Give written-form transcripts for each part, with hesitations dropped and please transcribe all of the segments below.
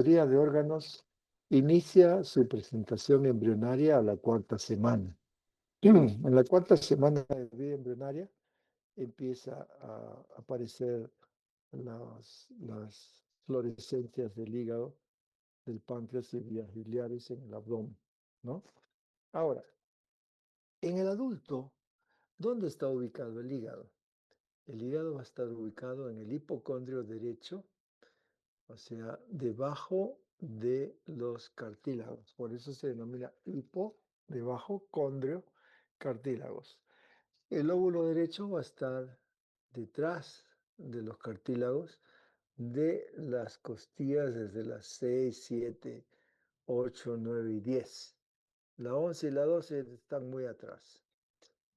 mayoría de órganos inicia su presentación embrionaria a la cuarta semana. En la cuarta semana de vida embrionaria empieza a aparecer las fluorescencias del hígado, del páncreas y vías biliares en el abdomen, ¿no? Ahora, en el adulto, ¿dónde está ubicado el hígado? El hígado va a estar ubicado en el hipocondrio derecho, o sea, debajo de los cartílagos. Por eso se denomina hipo, debajo, condrio, cartílagos. El lóbulo derecho va a estar detrás de los cartílagos de las costillas desde las 6, 7, 8, 9 y 10. La 11 y la 12 están muy atrás.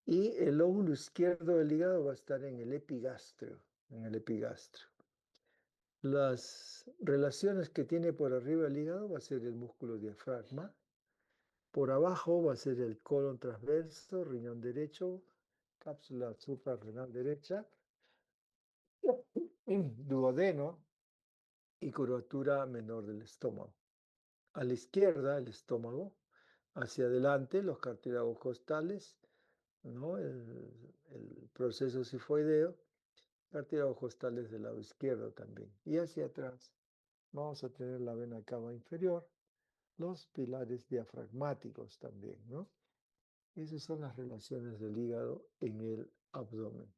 Y el lóbulo izquierdo del hígado va a estar en el epigastrio, en el epigastrio. Las relaciones que tiene por arriba el hígado va a ser el músculo diafragma. Por abajo va a ser el colon transverso, riñón derecho, cápsula suprarrenal derecha, duodeno y curvatura menor del estómago. A la izquierda el estómago, hacia adelante los cartílagos costales, ¿no? El proceso sifoideo, cartílagos costales del lado izquierdo también. Y hacia atrás vamos a tener la vena cava inferior, los pilares diafragmáticos también, ¿no? Esas son las relaciones del hígado en el abdomen.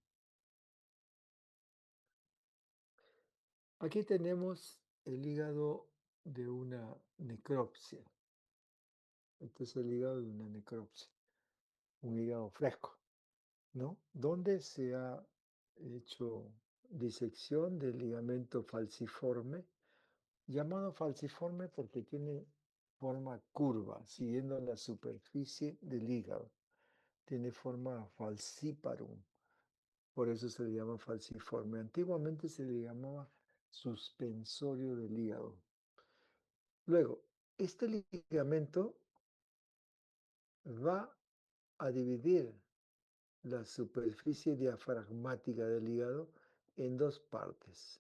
Aquí tenemos el hígado de una necropsia. Este es el hígado de una necropsia, un hígado fresco, ¿no? Donde se ha hecho disección del ligamento falciforme, llamado falciforme porque tiene forma curva, siguiendo la superficie del hígado. Tiene forma falciparum, por eso se le llama falciforme. Antiguamente se le llamaba suspensorio del hígado. Luego, este ligamento va a dividir la superficie diafragmática del hígado en dos partes.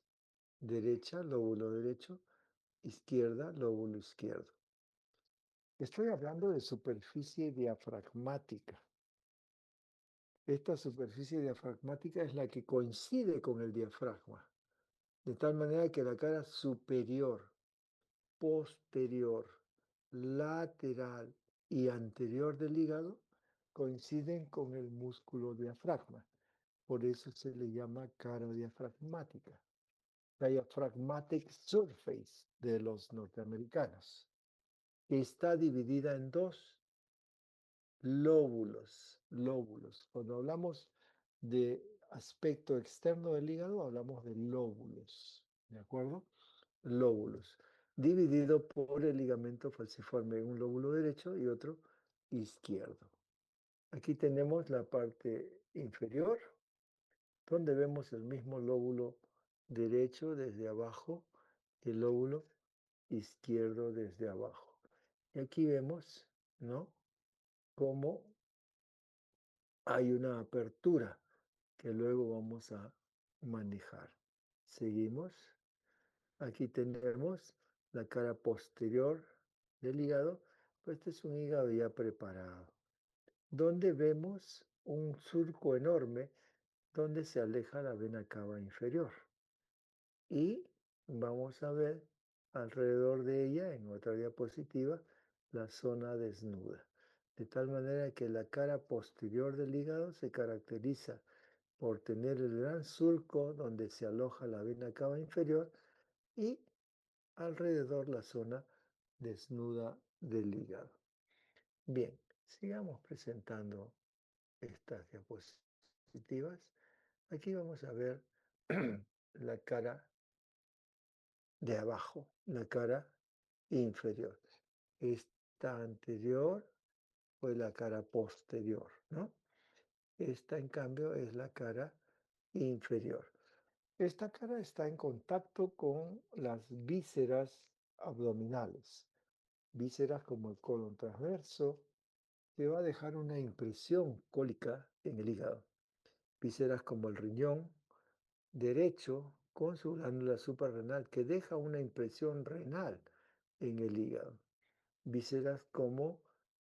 Derecha, lóbulo derecho, izquierda, lóbulo izquierdo. Estoy hablando de superficie diafragmática. Esta superficie diafragmática es la que coincide con el diafragma, de tal manera que la cara superior, posterior, lateral y anterior del hígado coinciden con el músculo diafragma. Por eso se le llama cara diafragmática. Diaphragmatic surface de los norteamericanos. Está dividida en dos lóbulos. Cuando hablamos de aspecto externo del hígado, hablamos de lóbulos, ¿de acuerdo? Lóbulos, dividido por el ligamento falciforme, un lóbulo derecho y otro izquierdo. Aquí tenemos la parte inferior, donde vemos el mismo lóbulo derecho desde abajo, el lóbulo izquierdo desde abajo. Y aquí vemos, ¿no?, cómo hay una apertura que luego vamos a manejar. Seguimos. Aquí tenemos la cara posterior del hígado. Pues este es un hígado ya preparado, donde vemos un surco enorme donde se aleja la vena cava inferior. Y vamos a ver alrededor de ella, en otra diapositiva, la zona desnuda. De tal manera que la cara posterior del hígado se caracteriza por tener el gran surco donde se aloja la vena cava inferior y alrededor la zona desnuda del hígado. Bien, sigamos presentando estas diapositivas. Aquí vamos a ver la cara de abajo, la cara inferior. Esta anterior fue la cara posterior, ¿no? Esta, en cambio, es la cara inferior. Esta cara está en contacto con las vísceras abdominales. Vísceras como el colon transverso, que va a dejar una impresión cólica en el hígado. Vísceras como el riñón derecho con su glándula suprarrenal, que deja una impresión renal en el hígado. Vísceras como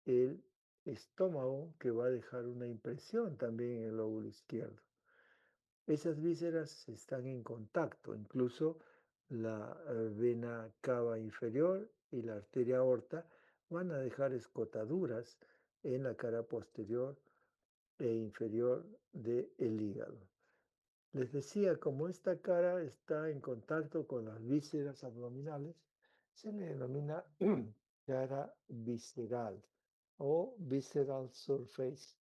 el estómago, que va a dejar una impresión también en el lóbulo izquierdo. Esas vísceras están en contacto, incluso la vena cava inferior y la arteria aorta van a dejar escotaduras en la cara posterior e inferior del hígado. Les decía, como esta cara está en contacto con las vísceras abdominales, se le denomina cara visceral o visceral surface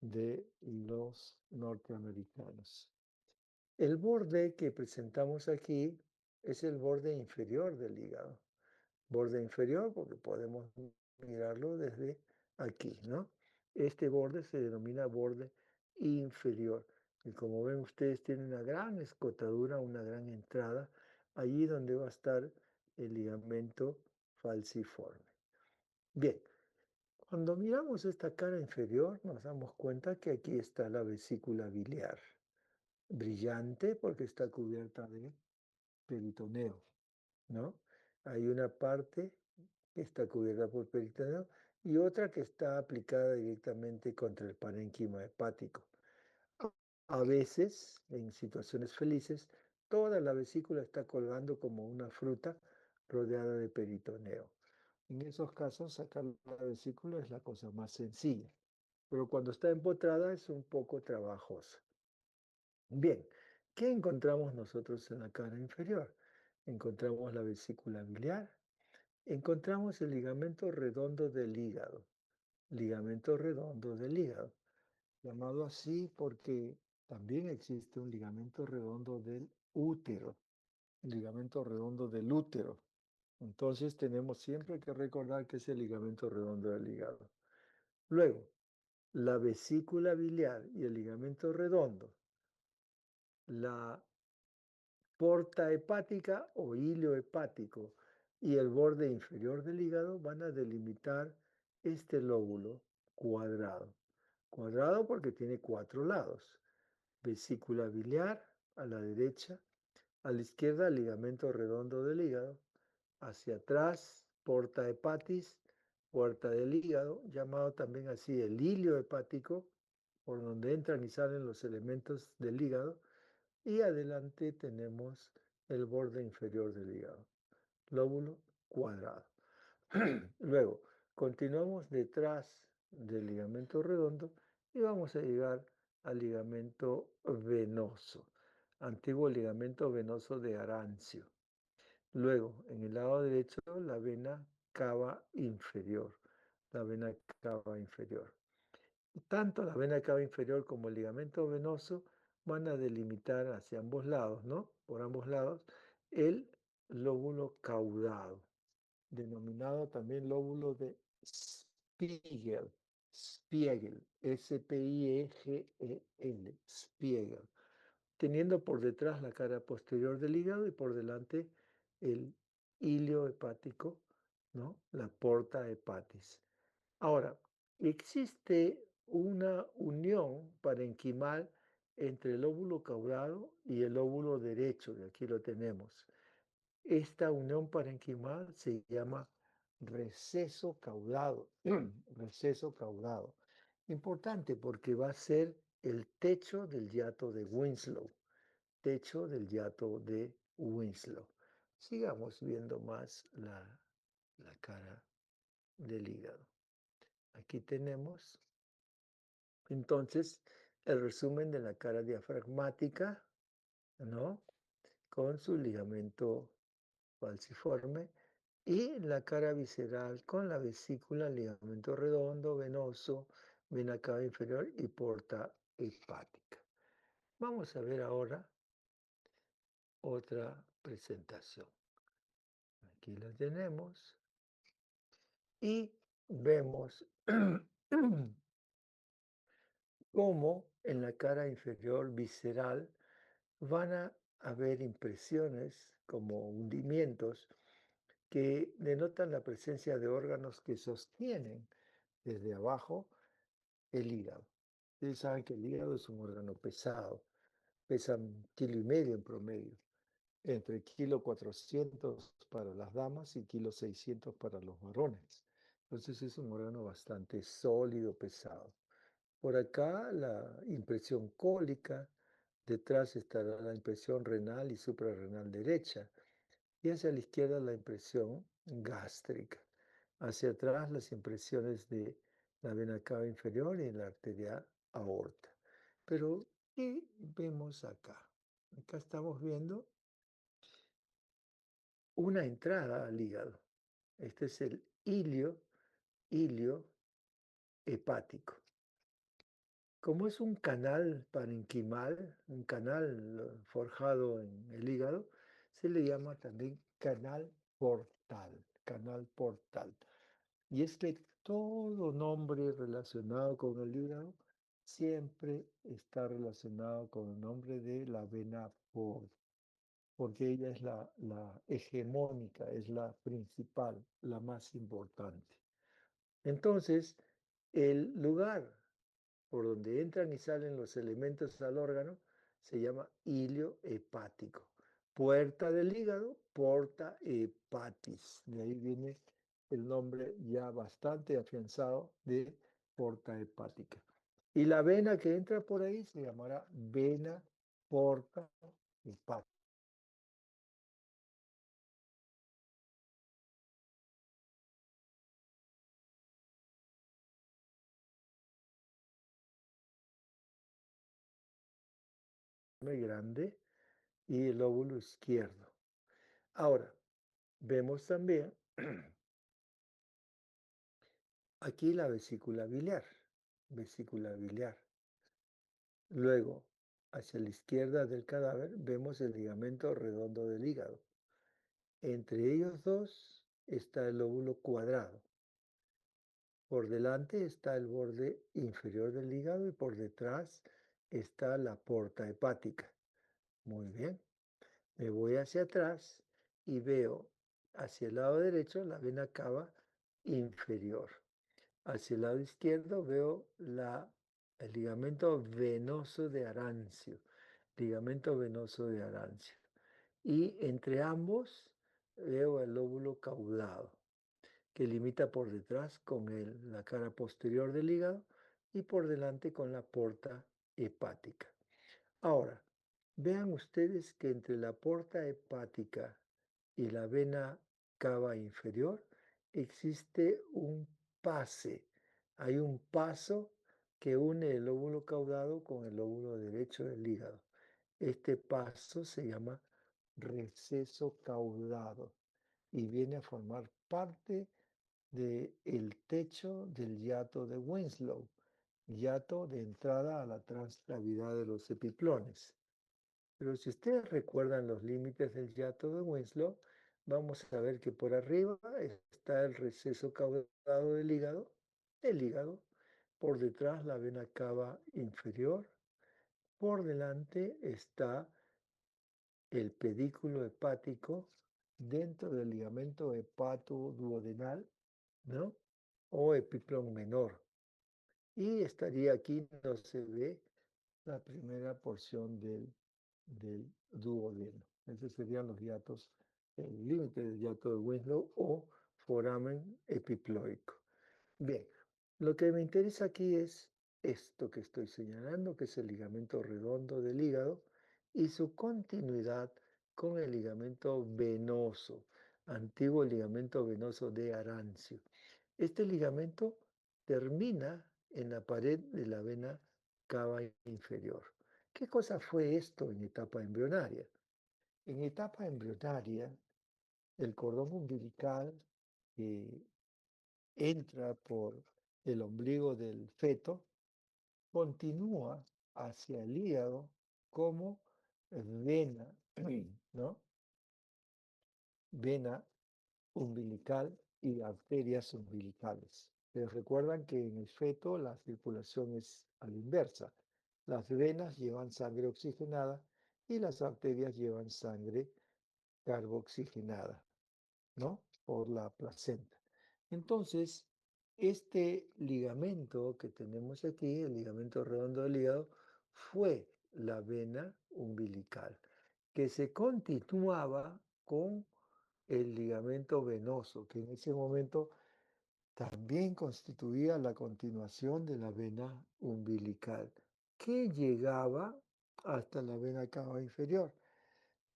de los norteamericanos. El borde que presentamos aquí es el borde inferior del hígado. Borde inferior porque podemos mirarlo desde aquí, ¿no? Este borde se denomina borde inferior. Y como ven ustedes, tiene una gran escotadura, una gran entrada, allí donde va a estar el ligamento falciforme. Bien, cuando miramos esta cara inferior, nos damos cuenta que aquí está la vesícula biliar, brillante porque está cubierta de peritoneo, ¿no? Hay una parte que está cubierta por peritoneo y otra que está aplicada directamente contra el parénquima hepático. A veces, en situaciones felices, toda la vesícula está colgando como una fruta rodeada de peritoneo. En esos casos, sacar la vesícula es la cosa más sencilla, pero cuando está empotrada es un poco trabajoso. Bien, ¿qué encontramos nosotros en la cara inferior? Encontramos la vesícula biliar, encontramos el ligamento redondo del hígado, ligamento redondo del hígado, llamado así porque también existe un ligamento redondo del útero, ligamento redondo del útero. Entonces tenemos siempre que recordar que es el ligamento redondo del hígado. Luego, la vesícula biliar y el ligamento redondo, la porta hepática o hilo hepático y el borde inferior del hígado van a delimitar este lóbulo cuadrado. Cuadrado porque tiene 4 lados. Vesícula biliar a la derecha, a la izquierda ligamento redondo del hígado, hacia atrás porta hepatis, puerta del hígado, llamado también así el hilio hepático, por donde entran y salen los elementos del hígado, y adelante tenemos el borde inferior del hígado, lóbulo cuadrado. Luego, continuamos detrás del ligamento redondo y vamos a llegar al ligamento venoso, antiguo ligamento venoso de Arancio. Luego, en el lado derecho, la vena cava inferior, la vena cava inferior. Tanto la vena cava inferior como el ligamento venoso van a delimitar hacia ambos lados, ¿no? Por ambos lados, el lóbulo caudado, denominado también lóbulo de Spiegel, Spiegel, S-P-I-E-G-E-L, Spiegel, teniendo por detrás la cara posterior del hígado y por delante el hilio hepático, ¿no? La porta hepatis. Ahora, existe una unión parenquimal entre el lóbulo caudado y el lóbulo derecho, y aquí lo tenemos. Esta unión parenquimal se llama receso caudado, receso caudado. Importante porque va a ser el techo del hiato de Winslow, techo del hiato de Winslow. Sigamos viendo más la cara del hígado. Aquí tenemos entonces el resumen de la cara diafragmática, ¿no? Con su ligamento falciforme y la cara visceral con la vesícula, ligamento redondo, venoso, vena cava inferior y porta hepática. Vamos a ver ahora otra presentación. Aquí la tenemos y vemos cómo en la cara inferior visceral van a haber impresiones como hundimientos que denotan la presencia de órganos que sostienen desde abajo el hígado. Ustedes saben que el hígado es un órgano pesado, pesa 1,5 kilos en promedio. entre kilo 400 para las damas y kilo 600 para los varones. Entonces es un órgano bastante sólido, pesado. Por acá la impresión cólica, detrás estará la impresión renal y suprarrenal derecha, y hacia la izquierda la impresión gástrica. Hacia atrás las impresiones de la vena cava inferior y la arteria aorta. Pero, ¿qué vemos acá? Acá estamos viendo una entrada al hígado. Este es el ilio hepático. Como es un canal parenquimal, un canal forjado en el hígado, se le llama también canal portal, canal portal. Y es que todo nombre relacionado con el hígado siempre está relacionado con el nombre de la vena porta, porque ella es la hegemónica, es la principal, la más importante. Entonces, el lugar por donde entran y salen los elementos al órgano se llama ilio hepático. Puerta del hígado, porta hepatis. De ahí viene el nombre ya bastante afianzado de porta hepática. Y la vena que entra por ahí se llamará vena porta hepática. Muy grande y el lóbulo izquierdo. Ahora, vemos también aquí la vesícula biliar, vesícula biliar. Luego, hacia la izquierda del cadáver, vemos el ligamento redondo del hígado. Entre ellos dos está el lóbulo cuadrado. Por delante está el borde inferior del hígado y por detrás está la porta hepática. Muy bien. Me voy hacia atrás y veo hacia el lado derecho la vena cava inferior. Hacia el lado izquierdo veo el ligamento venoso de Arancio, ligamento venoso de Arancio. Y entre ambos veo el lóbulo caudado, que limita por detrás con la cara posterior del hígado y por delante con la porta hepática. Ahora, vean ustedes que entre la porta hepática y la vena cava inferior existe un pase. Hay un paso que une el lóbulo caudado con el lóbulo derecho del hígado. Este paso se llama receso caudado y viene a formar parte del techo del hiato de Winslow, hiato de entrada a la transcavidad de los epiplones. Pero si ustedes recuerdan los límites del hiato de Winslow, vamos a ver que por arriba está el receso caudado del hígado, el hígado, por detrás la vena cava inferior, por delante está el pedículo hepático dentro del ligamento hepatoduodenal, ¿no? O epiplón menor. Y estaría aquí, no se ve la primera porción del duodeno. Esos serían los hiatos, el límite del hiato de Winslow o foramen epiploico. Bien, lo que me interesa aquí es esto que estoy señalando, que es el ligamento redondo del hígado y su continuidad con el ligamento venoso, antiguo ligamento venoso de Arancio. Este ligamento termina en la pared de la vena cava inferior. ¿Qué cosa fue esto en etapa embrionaria? En etapa embrionaria, el cordón umbilical entra por el ombligo del feto, continúa hacia el hígado como vena, ¿no? Vena umbilical y arterias umbilicales. Les recuerdan que en el feto la circulación es a la inversa. Las venas llevan sangre oxigenada y las arterias llevan sangre carboxigenada, ¿no? Por la placenta. Entonces, este ligamento que tenemos aquí, el ligamento redondo del hígado, fue la vena umbilical. que se continuaba con el ligamento venoso, que en ese momento también constituía la continuación de la vena umbilical, que llegaba hasta la vena cava inferior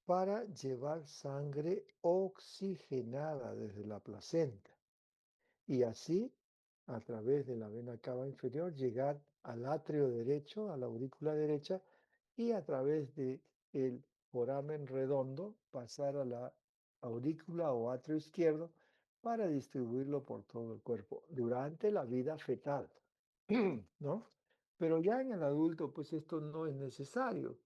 para llevar sangre oxigenada desde la placenta y así, a través de la vena cava inferior, llegar al atrio derecho, a la aurícula derecha, y a través de el foramen redondo pasar a la aurícula o atrio izquierdo para distribuirlo por todo el cuerpo durante la vida fetal, ¿no? Pero ya en el adulto, pues esto no es necesario,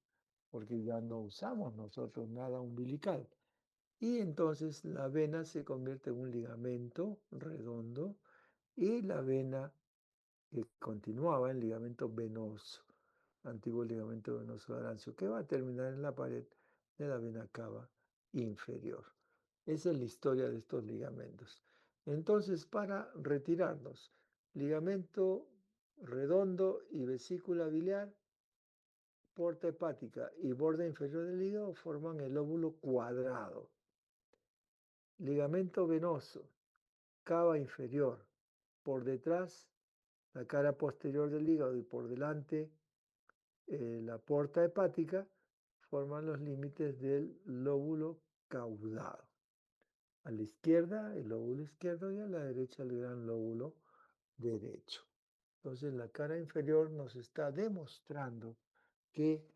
porque ya no usamos nosotros nada umbilical. Y entonces la vena se convierte en un ligamento redondo y la vena que continuaba en ligamento venoso, antiguo ligamento venoso de Arancio, que va a terminar en la pared de la vena cava inferior. Esa es la historia de estos ligamentos. Entonces, para retirarnos, ligamento redondo y vesícula biliar, porta hepática y borde inferior del hígado forman el óvulo cuadrado. Ligamento venoso, cava inferior, por detrás la cara posterior del hígado y por delante la porta hepática, forman los límites del lóbulo caudado. A la izquierda el lóbulo izquierdo y a la derecha el gran lóbulo derecho. Entonces la cara inferior nos está demostrando que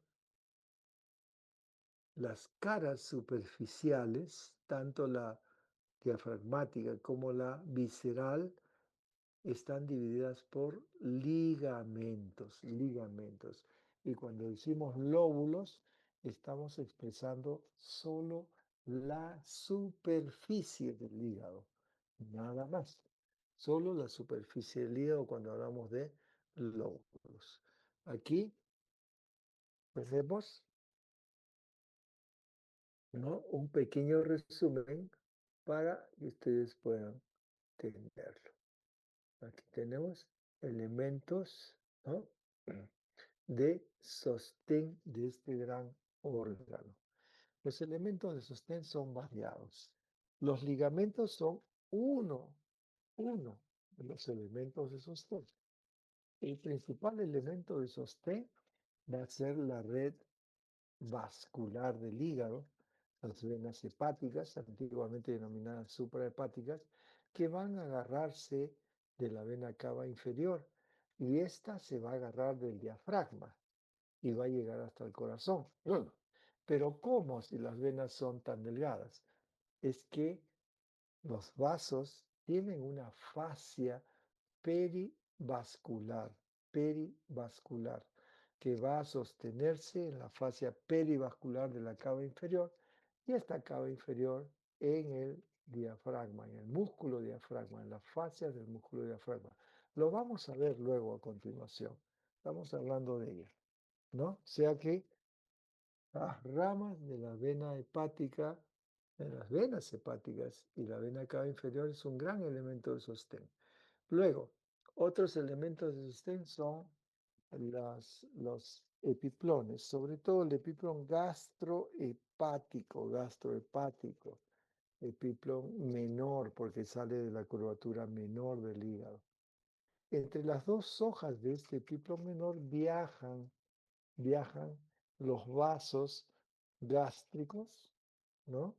las caras superficiales, tanto la diafragmática como la visceral, están divididas por ligamentos. Y cuando decimos lóbulos, estamos expresando solo la superficie del hígado, nada más. Solo la superficie del hígado cuando hablamos de lóbulos. Aquí vemos, ¿no?, un pequeño resumen para que ustedes puedan entenderlo. Aquí tenemos elementos, ¿no?, de sostén de este gran órgano. Los elementos de sostén son variados. Los ligamentos son uno de los elementos de sostén. El principal elemento de sostén va a ser la red vascular del hígado, las venas hepáticas, antiguamente denominadas suprahepáticas, que van a agarrarse de la vena cava inferior y esta se va a agarrar del diafragma y va a llegar hasta el corazón. Pero ¿cómo si las venas son tan delgadas? Es que los vasos tienen una fascia perivascular, perivascular, que va a sostenerse en la fascia perivascular de la cava inferior y esta cava inferior en el diafragma, en el músculo diafragma, en las fascias del músculo diafragma. Lo vamos a ver luego a continuación. Estamos hablando de ella, ¿no? O sea que las ramas de la vena hepática, de las venas hepáticas y la vena cava inferior es un gran elemento de sostén. Luego, otros elementos de sostén son los epiplones, sobre todo el epiplón gastrohepático, epiplón menor porque sale de la curvatura menor del hígado. Entre las dos hojas de este epiplón menor viajan los vasos gástricos, ¿no?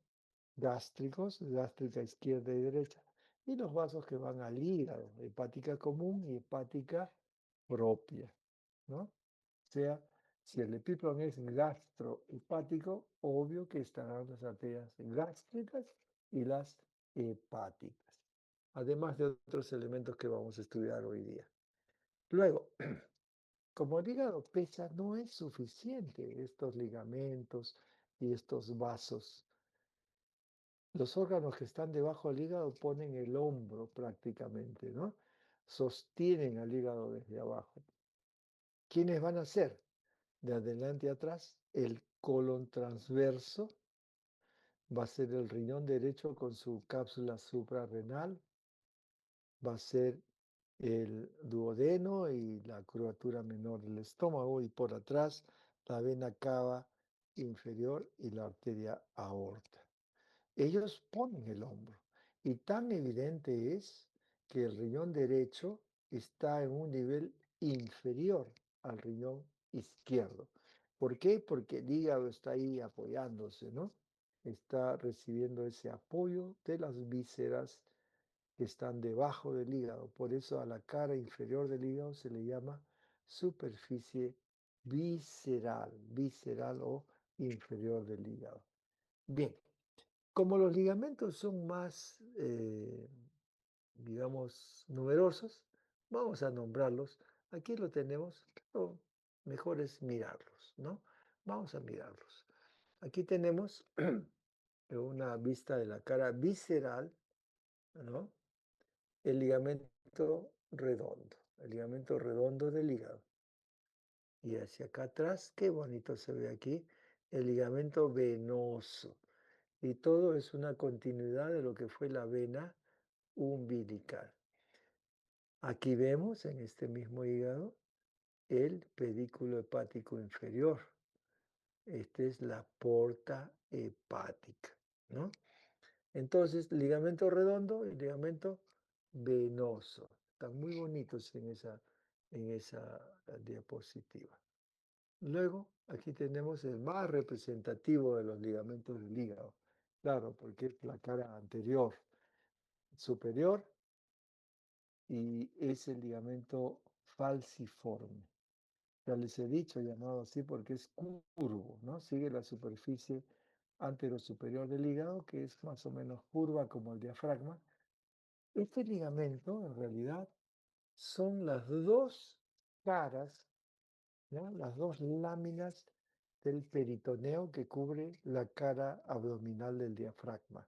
Gástricos, gástrica izquierda y derecha, y los vasos que van al hígado, hepática común y hepática propia, ¿no? O sea, si el epiplón es gastrohepático, obvio que estarán las arterias gástricas y las hepáticas, además de otros elementos que vamos a estudiar hoy día. Luego, como el hígado pesa, no es suficiente estos ligamentos y estos vasos. Los órganos que están debajo del hígado ponen el hombro prácticamente, ¿no? Sostienen al hígado desde abajo. ¿Quiénes van a ser? De adelante a atrás, el colon transverso va a ser el riñón derecho con su cápsula suprarrenal, va a ser el duodeno y la curvatura menor del estómago, y por atrás la vena cava inferior y la arteria aorta. Ellos ponen el hombro y tan evidente es que el riñón derecho está en un nivel inferior al riñón izquierdo. ¿Por qué? Porque el hígado está ahí apoyándose, ¿no? Está recibiendo ese apoyo de las vísceras que están debajo del hígado. Por eso a la cara inferior del hígado se le llama superficie visceral o inferior del hígado. Bien, como los ligamentos son más, digamos, numerosos, vamos a nombrarlos. Aquí lo tenemos, pero mejor es mirarlos, ¿no? Vamos a mirarlos. Aquí tenemos una vista de la cara visceral, ¿no? El ligamento redondo del hígado. Y hacia acá atrás, qué bonito se ve aquí, el ligamento venoso. Y todo es una continuidad de lo que fue la vena umbilical. Aquí vemos en este mismo hígado el pedículo hepático inferior. Esta es la porta hepática, ¿no? Entonces, ligamento redondo y ligamento venoso. Están muy bonitos en esa diapositiva. Luego, aquí tenemos el más representativo de los ligamentos del hígado. Claro, porque es la cara anterior, superior, y es el ligamento falciforme. Ya les he dicho, llamado así porque es curvo, ¿no? Sigue la superficie anterosuperior del hígado, que es más o menos curva como el diafragma. Este ligamento, en realidad, son las dos caras, ¿no? Las dos láminas del peritoneo que cubre la cara abdominal del diafragma.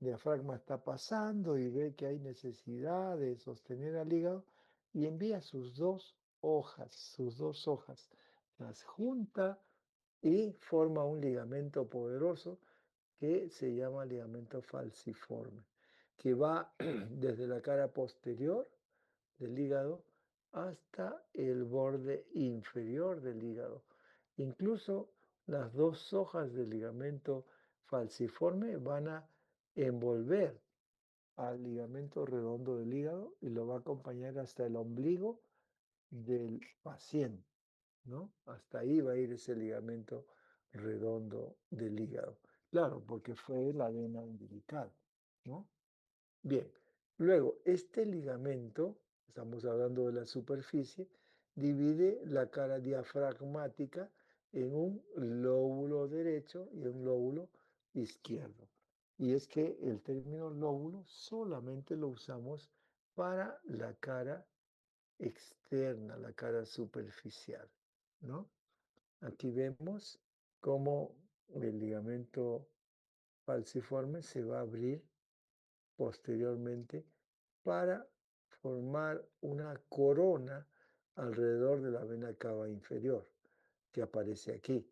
El diafragma está pasando y ve que hay necesidad de sostener al hígado y envía sus dos hojas, las junta y forma un ligamento poderoso que se llama ligamento falciforme, que va desde la cara posterior del hígado hasta el borde inferior del hígado. Incluso las dos hojas del ligamento falciforme van a envolver al ligamento redondo del hígado y lo va a acompañar hasta el ombligo del paciente, ¿no? Hasta ahí va a ir ese ligamento redondo del hígado. Claro, porque fue la vena umbilical, ¿no? Bien, luego este ligamento, estamos hablando de la superficie, divide la cara diafragmática en un lóbulo derecho y un lóbulo izquierdo. Y es que el término lóbulo solamente lo usamos para la cara externa, la cara superficial, ¿no? Aquí vemos cómo el ligamento falciforme se va a abrir posteriormente para formar una corona alrededor de la vena cava inferior que aparece aquí.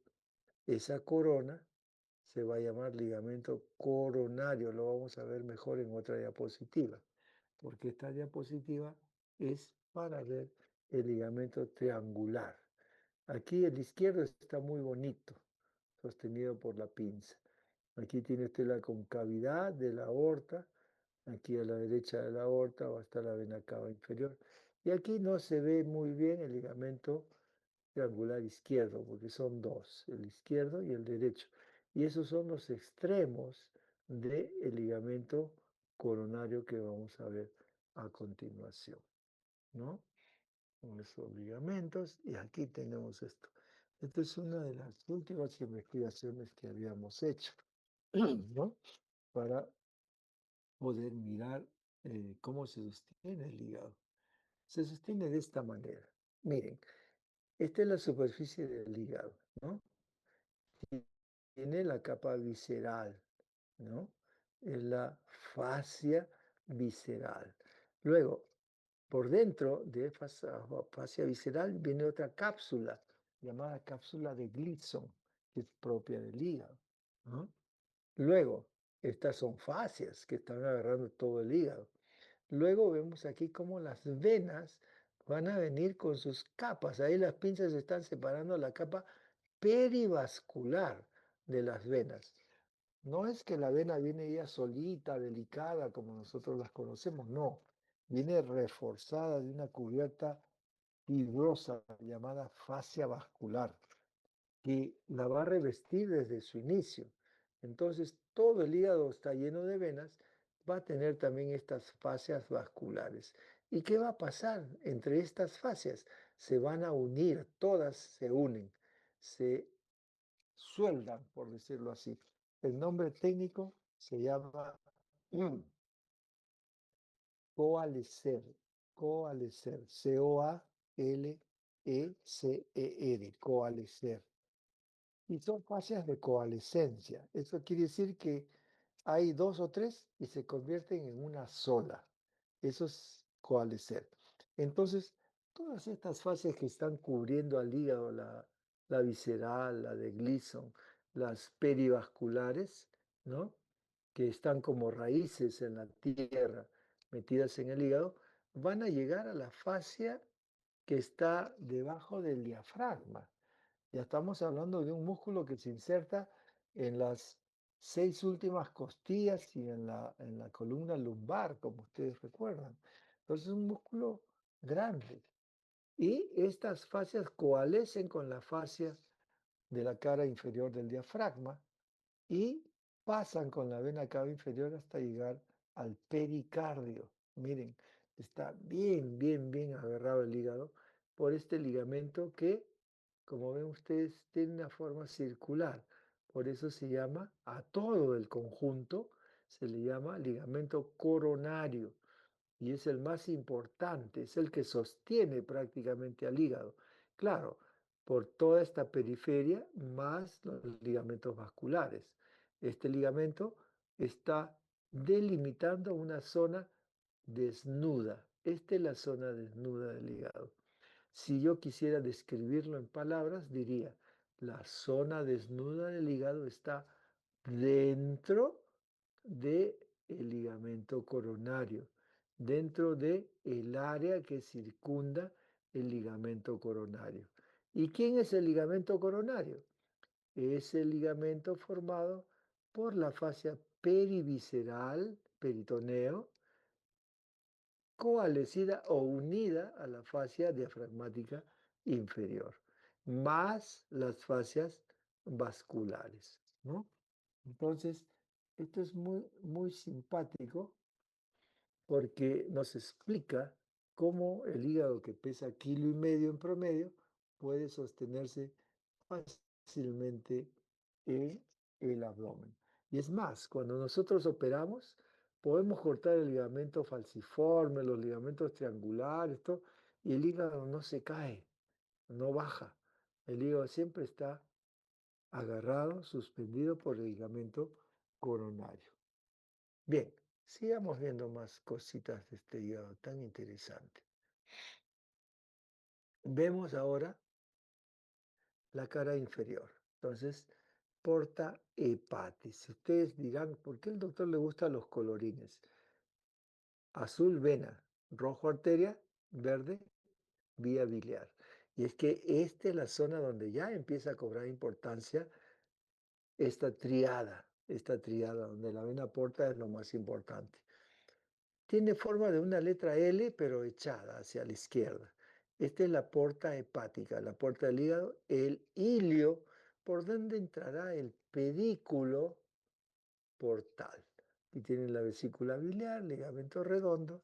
Esa corona se va a llamar ligamento coronario, lo vamos a ver mejor en otra diapositiva, porque esta diapositiva es para ver el ligamento triangular. Aquí el izquierdo está muy bonito, sostenido por la pinza. Aquí tiene usted la concavidad de la aorta. Aquí a la derecha de la aorta va a estar la vena cava inferior. Y aquí no se ve muy bien el ligamento triangular izquierdo, porque son dos, el izquierdo y el derecho. Y esos son los extremos del ligamento coronario que vamos a ver a continuación, ¿no? Con esos ligamentos, y aquí tenemos esto. Esta es una de las últimas investigaciones que habíamos hecho, ¿no? Para poder mirar cómo se sostiene el hígado. Se sostiene de esta manera. Miren, esta es la superficie del hígado, ¿no? Tiene la capa visceral, ¿no? Es la fascia visceral. Luego, por dentro de fascia visceral viene otra cápsula llamada cápsula de Gleason, que es propia del hígado, ¿no? Luego, estas son fascias que están agarrando todo el hígado. Luego vemos aquí cómo las venas van a venir con sus capas. Ahí las pinzas están separando la capa perivascular de las venas. No es que la vena viene ya solita, delicada, como nosotros las conocemos, no. Viene reforzada de una cubierta fibrosa llamada fascia vascular, que la va a revestir desde su inicio. Entonces, todo el hígado está lleno de venas, va a tener también estas fascias vasculares. ¿Y qué va a pasar entre estas fascias? Se van a unir, todas se unen, se sueldan, por decirlo así. El nombre técnico se llama coalescer, coalescer, C-O-A-L-E-C-E-R, coalescer. Y son fases de coalescencia. Eso quiere decir que hay dos o tres y se convierten en una sola. Eso es coalescer. Entonces, todas estas fases que están cubriendo al hígado, la visceral, la de Gleason, las perivasculares, ¿no? Que están como raíces en la tierra, metidas en el hígado, van a llegar a la fascia que está debajo del diafragma. Ya estamos hablando de un músculo que se inserta en las 6 últimas costillas y en la columna lumbar, como ustedes recuerdan. Entonces es un músculo grande. Y estas fascias coalescen con la fascia de la cara inferior del diafragma y pasan con la vena cava inferior hasta llegar al pericardio. Miren, está bien, bien, bien agarrado el hígado por este ligamento que, como ven ustedes, tiene una forma circular. Por eso se llama, a todo el conjunto, se le llama ligamento coronario y es el más importante, es el que sostiene prácticamente al hígado. Claro, por toda esta periferia más los ligamentos vasculares. Este ligamento está delimitando una zona desnuda. Esta es la zona desnuda del hígado. Si yo quisiera describirlo en palabras, diría, la zona desnuda del hígado está dentro del ligamento coronario, dentro de el área que circunda el ligamento coronario. ¿Y quién es el ligamento coronario? Es el ligamento formado por la fascia perivisceral, peritoneo, coalescida o unida a la fascia diafragmática inferior, más las fascias vasculares, ¿no? Entonces, esto es muy, muy simpático porque nos explica cómo el hígado que pesa 1,5 kilos en promedio puede sostenerse fácilmente en el abdomen. Y es más, cuando nosotros operamos, podemos cortar el ligamento falciforme, los ligamentos triangulares, todo, y el hígado no se cae, no baja. El hígado siempre está agarrado, suspendido por el ligamento coronario. Bien, sigamos viendo más cositas de este hígado tan interesante. Vemos ahora la cara inferior. Entonces, porta hepatis. Ustedes dirán, ¿por qué al doctor le gustan los colorines? Azul, vena; rojo, arteria; verde, vía biliar. Y es que esta es la zona donde ya empieza a cobrar importancia esta triada donde la vena porta es lo más importante. Tiene forma de una letra L, pero echada hacia la izquierda. Esta es la porta hepática, la puerta del hígado, el ilio, por donde entrará el pedículo portal. Y tiene la vesícula biliar, ligamento redondo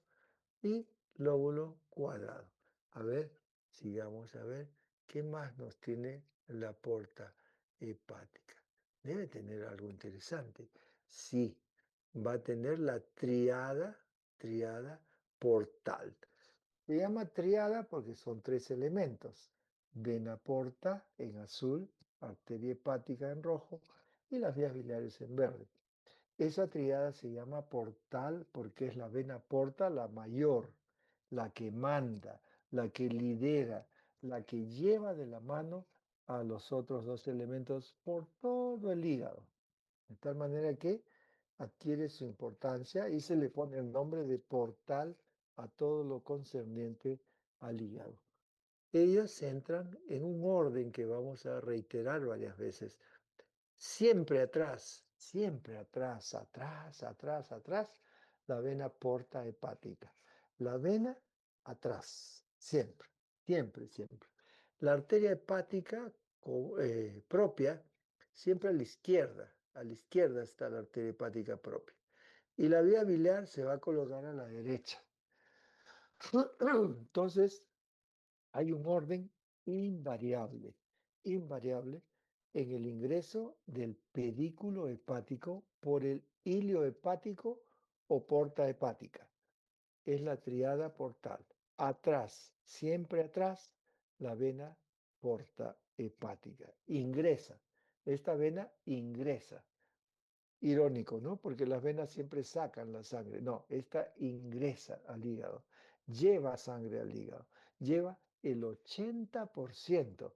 y lóbulo cuadrado. A ver, sigamos a ver qué más nos tiene la porta hepática. Debe tener algo interesante. Sí, va a tener la triada portal. Se llama triada porque son 3 elementos: vena porta en azul, arteria hepática en rojo y las vías biliares en verde. Esa triada se llama portal porque es la vena porta la mayor, la que manda, la que lidera, la que lleva de la mano a los otros 2 elementos por todo el hígado. De tal manera que adquiere su importancia y se le pone el nombre de portal a todo lo concerniente al hígado. Ellas entran en un orden que vamos a reiterar varias veces. Siempre atrás, atrás, atrás, atrás, la vena porta hepática. La vena atrás, siempre, siempre, siempre. La arteria hepática propia, siempre a la izquierda está la arteria hepática propia. Y la vía biliar se va a colocar a la derecha. Entonces, hay un orden invariable, invariable en el ingreso del pedículo hepático por el hilio hepático o porta hepática. Es la triada portal. Atrás, siempre atrás, la vena porta hepática. Ingresa. Esta vena ingresa. Irónico, ¿no? Porque las venas siempre sacan la sangre. No, esta ingresa al hígado, lleva sangre al hígado, lleva el 80%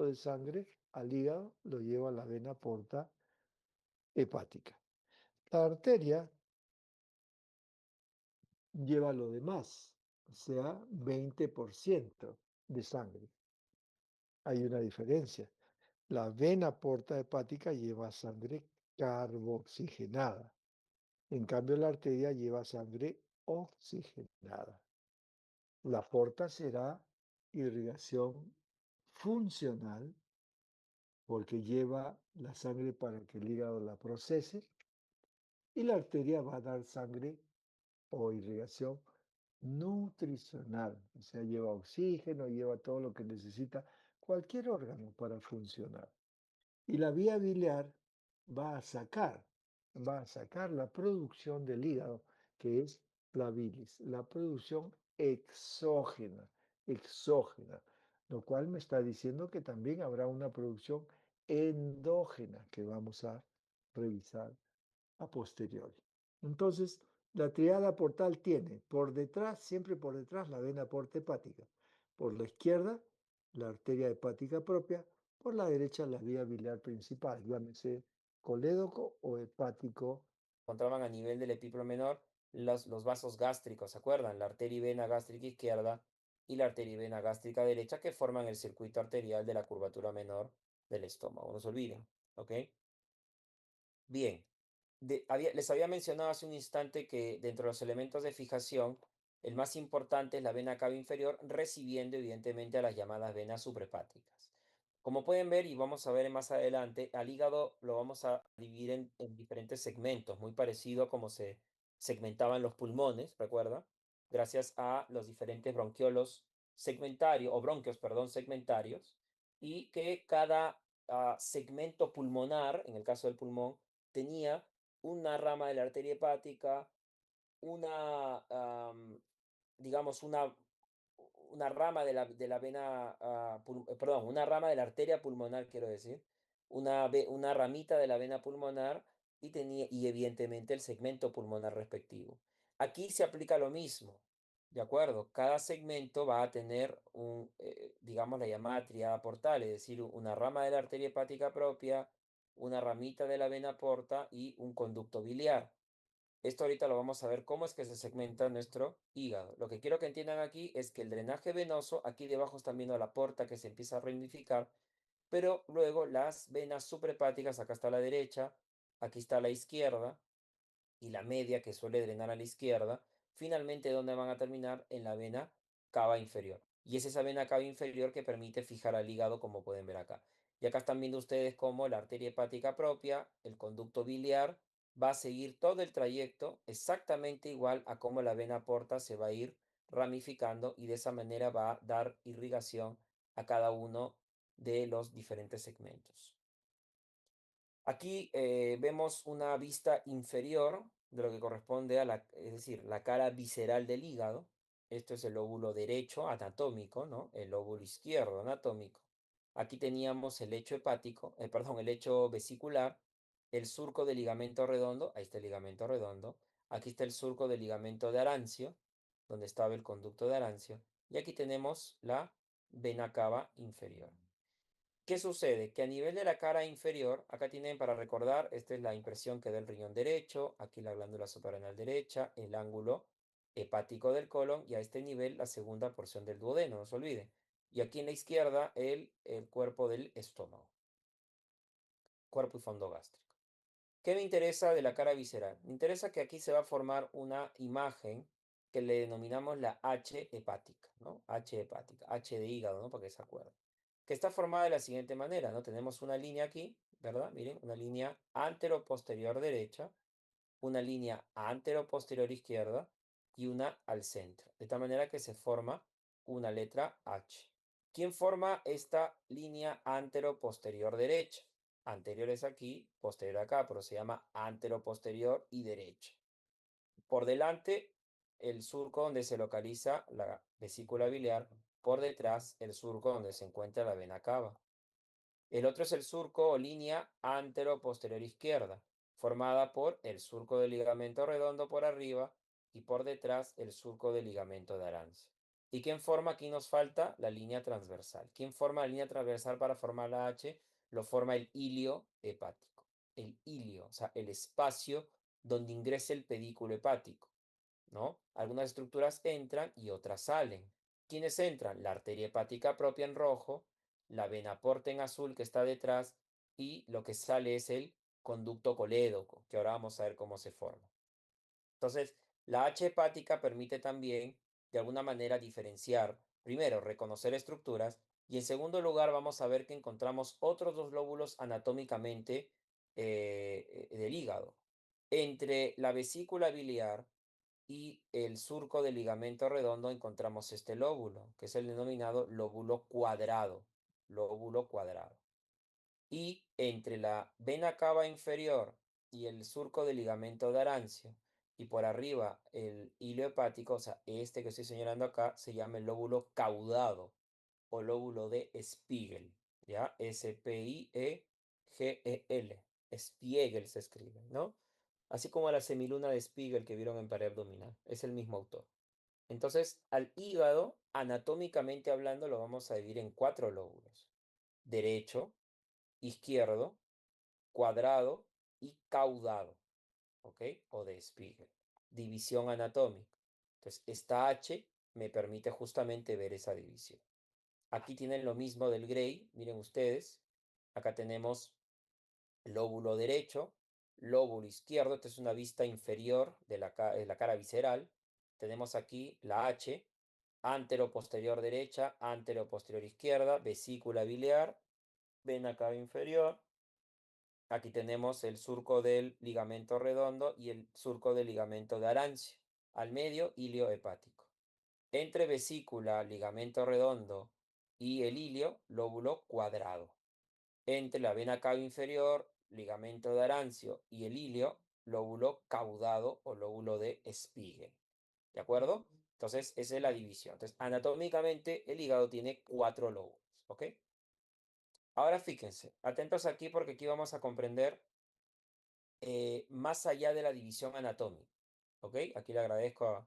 de sangre al hígado lo lleva la vena porta hepática. La arteria lleva lo demás, o sea, 20% de sangre. Hay una diferencia. La vena porta hepática lleva sangre carboxigenada. En cambio, la arteria lleva sangre oxigenada. La porta será irrigación funcional porque lleva la sangre para que el hígado la procese y la arteria va a dar sangre o irrigación nutricional, o sea, lleva oxígeno, lleva todo lo que necesita cualquier órgano para funcionar. Y la vía biliar va a sacar, va a sacar la producción del hígado, que es la bilis, la producción exógena, exógena, lo cual me está diciendo que también habrá una producción endógena que vamos a revisar a posteriori. Entonces, la triada portal tiene por detrás, siempre por detrás, la vena porta hepática. Por la izquierda, la arteria hepática propia. Por la derecha, la vía biliar principal, llámese colédoco o hepático. Encontraban a nivel del epíplo menor los vasos gástricos, ¿se acuerdan? La arteria y vena gástrica izquierda y la arteria y vena gástrica derecha que forman el circuito arterial de la curvatura menor del estómago. No se olviden, ¿ok? Bien, les había mencionado hace un instante que dentro de los elementos de fijación, el más importante es la vena cava inferior, recibiendo evidentemente a las llamadas venas suprahepáticas. Como pueden ver, y vamos a ver más adelante, al hígado lo vamos a dividir en diferentes segmentos, muy parecido a como se segmentaban los pulmones, ¿recuerda? Gracias a los diferentes bronquiolos segmentarios, o bronquios, perdón, segmentarios, y que cada segmento pulmonar, en el caso del pulmón, tenía una rama de la arteria hepática, una, digamos, una rama de la vena, perdón, una rama de la arteria pulmonar, quiero decir, una ramita de la vena pulmonar y evidentemente el segmento pulmonar respectivo. Aquí se aplica lo mismo, ¿de acuerdo? Cada segmento va a tener digamos, la llamada triada portal, es decir, una rama de la arteria hepática propia, una ramita de la vena porta y un conducto biliar. Esto ahorita lo vamos a ver cómo es que se segmenta nuestro hígado. Lo que quiero que entiendan aquí es que el drenaje venoso, aquí debajo están viendo la porta que se empieza a ramificar, pero luego las venas suprahepáticas, acá está a la derecha, aquí está a la izquierda, y la media que suele drenar a la izquierda, finalmente ¿dónde van a terminar? En la vena cava inferior. Y es esa vena cava inferior que permite fijar al hígado, como pueden ver acá. Y acá están viendo ustedes cómo la arteria hepática propia, el conducto biliar, va a seguir todo el trayecto exactamente igual a cómo la vena porta se va a ir ramificando y de esa manera va a dar irrigación a cada uno de los diferentes segmentos. Aquí vemos una vista inferior de lo que corresponde a es decir, la cara visceral del hígado. Esto es el lóbulo derecho anatómico, ¿no? El lóbulo izquierdo anatómico. Aquí teníamos el lecho hepático, perdón, el lecho vesicular, el surco del ligamento redondo, ahí está el ligamento redondo. Aquí está el surco del ligamento de Arancio, donde estaba el conducto de Arancio. Y aquí tenemos la vena cava inferior. ¿Qué sucede? Que a nivel de la cara inferior, acá tienen para recordar, esta es la impresión que da el riñón derecho, aquí la glándula suprarrenal derecha, el ángulo hepático del colon y a este nivel la segunda porción del duodeno, no se olviden. Y aquí en la izquierda el cuerpo del estómago, cuerpo y fondo gástrico. ¿Qué me interesa de la cara visceral? Me interesa que aquí se va a formar una imagen que le denominamos la H hepática, ¿no? H hepática, H de hígado, ¿no? Para que se acuerden. Que está formada de la siguiente manera, ¿no? Tenemos una línea aquí, ¿verdad? Miren, una línea antero-posterior derecha, una línea antero-posterior izquierda y una al centro. De tal manera que se forma una letra H. ¿Quién forma esta línea antero-posterior derecha? Anterior es aquí, posterior acá, pero se llama antero-posterior y derecha. Por delante, el surco donde se localiza la vesícula biliar. Por detrás, el surco donde se encuentra la vena cava. El otro es el surco o línea antero-posterior izquierda, formada por el surco del ligamento redondo por arriba y por detrás el surco del ligamento de Arance. ¿Y quién forma? Aquí nos falta la línea transversal. ¿Quién forma la línea transversal para formar la H? Lo forma el ilio hepático. El ilio, o sea, el espacio donde ingresa el pedículo hepático, ¿no? Algunas estructuras entran y otras salen. ¿Quiénes entran? La arteria hepática propia en rojo, la vena porta en azul que está detrás y lo que sale es el conducto colédoco, que ahora vamos a ver cómo se forma. Entonces, la H hepática permite también, de alguna manera, diferenciar, primero, reconocer estructuras y en segundo lugar vamos a ver que encontramos otros dos lóbulos anatómicamente del hígado. Entre la vesícula biliar y el surco del ligamento redondo encontramos este lóbulo, que es el denominado lóbulo cuadrado. Lóbulo cuadrado. Y entre la vena cava inferior y el surco del ligamento de Arancio, y por arriba el hilo hepático, o sea, este que estoy señalando acá, se llama el lóbulo caudado o lóbulo de Spiegel, ¿ya? Spiegel, Spiegel se escribe, ¿no? Así como la semiluna de Spiegel que vieron en pared abdominal, es el mismo autor. Entonces, al hígado, anatómicamente hablando, lo vamos a dividir en cuatro lóbulos: derecho, izquierdo, cuadrado y caudado, ¿ok? O de Spiegel. División anatómica. Entonces, esta H me permite justamente ver esa división. Aquí tienen lo mismo del Gray, miren ustedes. Acá tenemos lóbulo derecho, lóbulo izquierdo, esta es una vista inferior de la cara visceral. Tenemos aquí la H, antero-posterior derecha, antero-posterior izquierda, vesícula biliar, vena cava inferior. Aquí tenemos el surco del ligamento redondo y el surco del ligamento de Arancio. Al medio, ilio hepático. Entre vesícula, ligamento redondo y el ilio, lóbulo cuadrado. Entre la vena cava inferior, ligamento de Arancio y el ilio, lóbulo caudado o lóbulo de Spiegel. ¿De acuerdo? Entonces, esa es la división. Entonces, anatómicamente, el hígado tiene cuatro lóbulos. ¿Ok? Ahora fíjense, atentos aquí porque aquí vamos a comprender más allá de la división anatómica. ¿Ok? Aquí le agradezco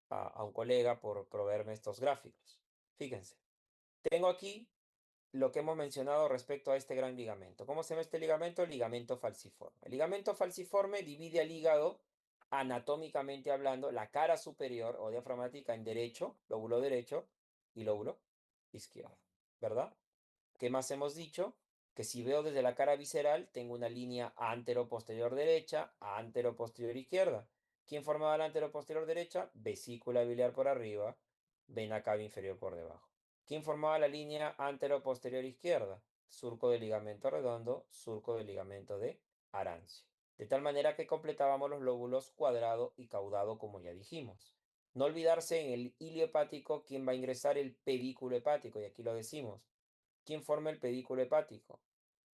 a un colega por proveerme estos gráficos. Fíjense, tengo aquí lo que hemos mencionado respecto a este gran ligamento. ¿Cómo se llama este ligamento? El ligamento falciforme. El ligamento falciforme divide al hígado, anatómicamente hablando, la cara superior o diafragmática en derecho, lóbulo derecho y lóbulo izquierdo, ¿verdad? ¿Qué más hemos dicho? Que si veo desde la cara visceral, tengo una línea antero-posterior derecha, antero-posterior izquierda. ¿Quién formaba la antero-posterior derecha? Vesícula biliar por arriba, vena cava inferior por debajo. ¿Quién formaba la línea antero-posterior izquierda? Surco del ligamento redondo, surco del ligamento de Arancio. De tal manera que completábamos los lóbulos cuadrado y caudado, como ya dijimos. No olvidarse en el ilio hepático quién va a ingresar el pedículo hepático, y aquí lo decimos. ¿Quién forma el pedículo hepático?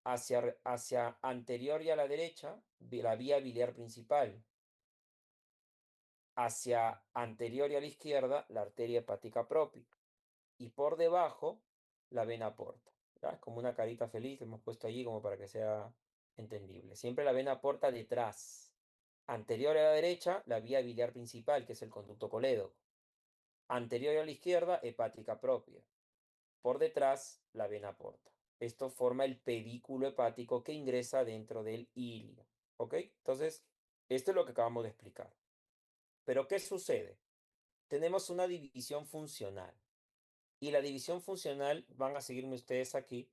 Hacia anterior y a la derecha, la vía biliar principal. Hacia anterior y a la izquierda, la arteria hepática propia. Y por debajo, la vena porta. ¿Ya? Como una carita feliz, lo hemos puesto allí como para que sea entendible. Siempre la vena porta detrás. Anterior a la derecha, la vía biliar principal, que es el conducto colédoco. Anterior a la izquierda, hepática propia. Por detrás, la vena porta. Esto forma el pedículo hepático que ingresa dentro del ilio. ¿Ok? Entonces, esto es lo que acabamos de explicar. Pero, ¿qué sucede? tenemos una división funcional. Y la división funcional, van a seguirme ustedes aquí,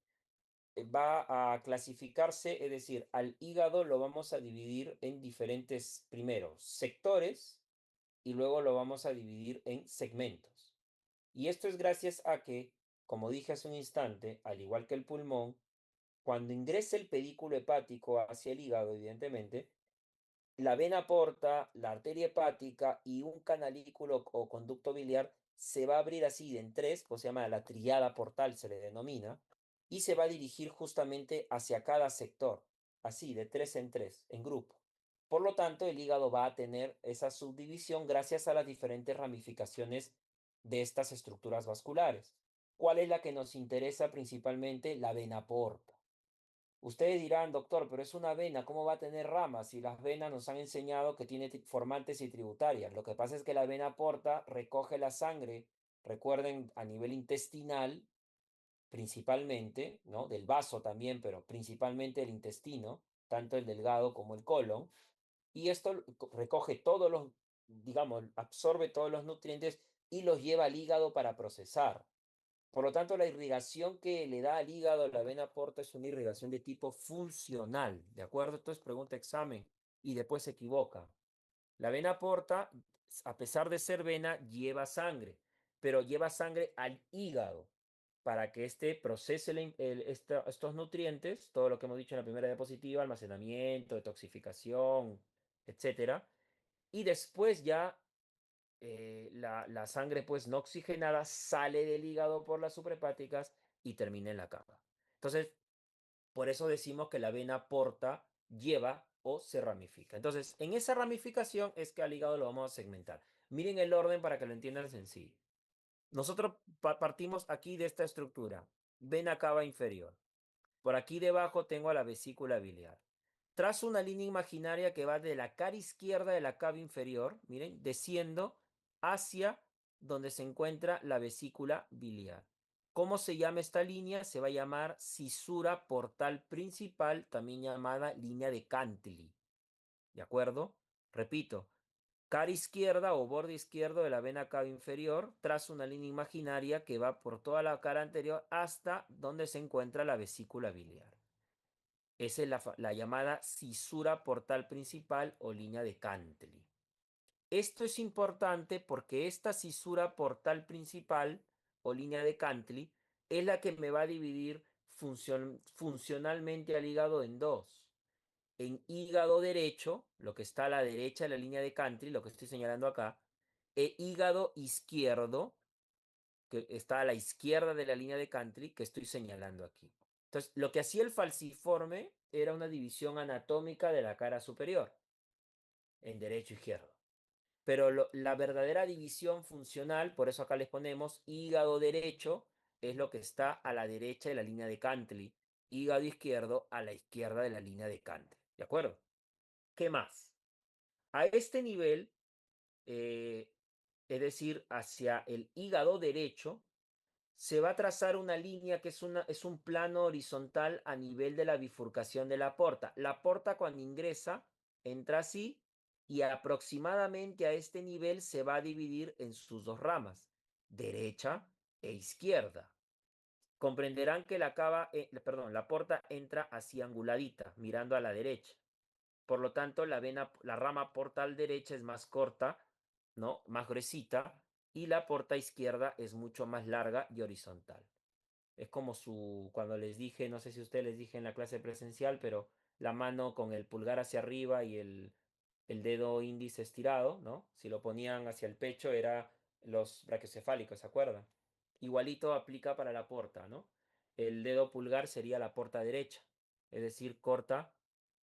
va a clasificarse, es decir, al hígado lo vamos a dividir en diferentes, primero, sectores y luego lo vamos a dividir en segmentos. Y esto es gracias a que, como dije hace un instante, al igual que el pulmón, cuando ingresa el pedículo hepático hacia el hígado, evidentemente, la vena porta, la arteria hepática y un canalículo o conducto biliar se va a abrir así de en tres, pues se llama la triada portal, se le denomina, y se va a dirigir justamente hacia cada sector, así de tres en grupo. Por lo tanto, el hígado va a tener esa subdivisión gracias a las diferentes ramificaciones de estas estructuras vasculares. ¿Cuál es la que nos interesa principalmente? La vena porta. Ustedes dirán, doctor, pero es una vena, ¿cómo va a tener ramas? Si las venas nos han enseñado que tiene formantes y tributarias. Lo que pasa es que la vena porta recoge la sangre, recuerden, a nivel intestinal, principalmente, ¿no? Del vaso también, pero principalmente el intestino, tanto el delgado como el colon. Y esto recoge todos los, digamos, absorbe todos los nutrientes y los lleva al hígado para procesar. Por lo tanto, la irrigación que le da al hígado la vena porta es una irrigación de tipo funcional, ¿de acuerdo? Entonces pregunta examen y después se equivoca. La vena porta, a pesar de ser vena, lleva sangre, pero lleva sangre al hígado para que éste procese estos nutrientes, todo lo que hemos dicho en la primera diapositiva, almacenamiento, detoxificación, etcétera, y después ya la sangre pues no oxigenada sale del hígado por las suprahepáticas y termina en la cava. Entonces, por eso decimos que la vena porta lleva o se ramifica. Entonces, en esa ramificación es que al hígado lo vamos a segmentar. Miren el orden para que lo entiendan sencillo. Nosotros partimos aquí de esta estructura. Vena cava inferior. Por aquí debajo tengo a la vesícula biliar. Trazo una línea imaginaria que va de la cara izquierda de la cava inferior, miren, desciendo hacia donde se encuentra la vesícula biliar. ¿Cómo se llama esta línea? Se va a llamar cisura portal principal, también llamada línea de Cantley. ¿De acuerdo? Repito, cara izquierda o borde izquierdo de la vena cava inferior, trazo una línea imaginaria que va por toda la cara anterior hasta donde se encuentra la vesícula biliar. Esa es la llamada cisura portal principal o línea de Cantley. Esto es importante porque esta cisura portal principal o línea de Cantley es la que me va a dividir funcionalmente al hígado en dos. En hígado derecho, lo que está a la derecha de la línea de Cantley, lo que estoy señalando acá, e hígado izquierdo, que está a la izquierda de la línea de Cantley, que estoy señalando aquí. Entonces, lo que hacía el falciforme era una división anatómica de la cara superior, en derecho e izquierdo. Pero la verdadera división funcional, por eso acá les ponemos hígado derecho, es lo que está a la derecha de la línea de Cantley, hígado izquierdo a la izquierda de la línea de Cantley. ¿De acuerdo? ¿Qué más? A este nivel, eh, es decir, hacia el hígado derecho, se va a trazar una línea que es un plano horizontal a nivel de la bifurcación de la porta. La porta cuando ingresa entra así y aproximadamente a este nivel se va a dividir en sus dos ramas, derecha e izquierda. Comprenderán que la porta entra así anguladita, mirando a la derecha. Por lo tanto, la rama portal derecha es más corta, ¿no? Más gruesita, y la porta izquierda es mucho más larga y horizontal. Es como cuando les dije, no sé si ustedes les dije en la clase presencial, pero la mano con el pulgar hacia arriba y el dedo índice estirado, ¿no? Si lo ponían hacia el pecho era los brachiocefálicos, ¿se acuerdan? Igualito aplica para la porta, ¿no? El dedo pulgar sería la porta derecha, es decir, corta,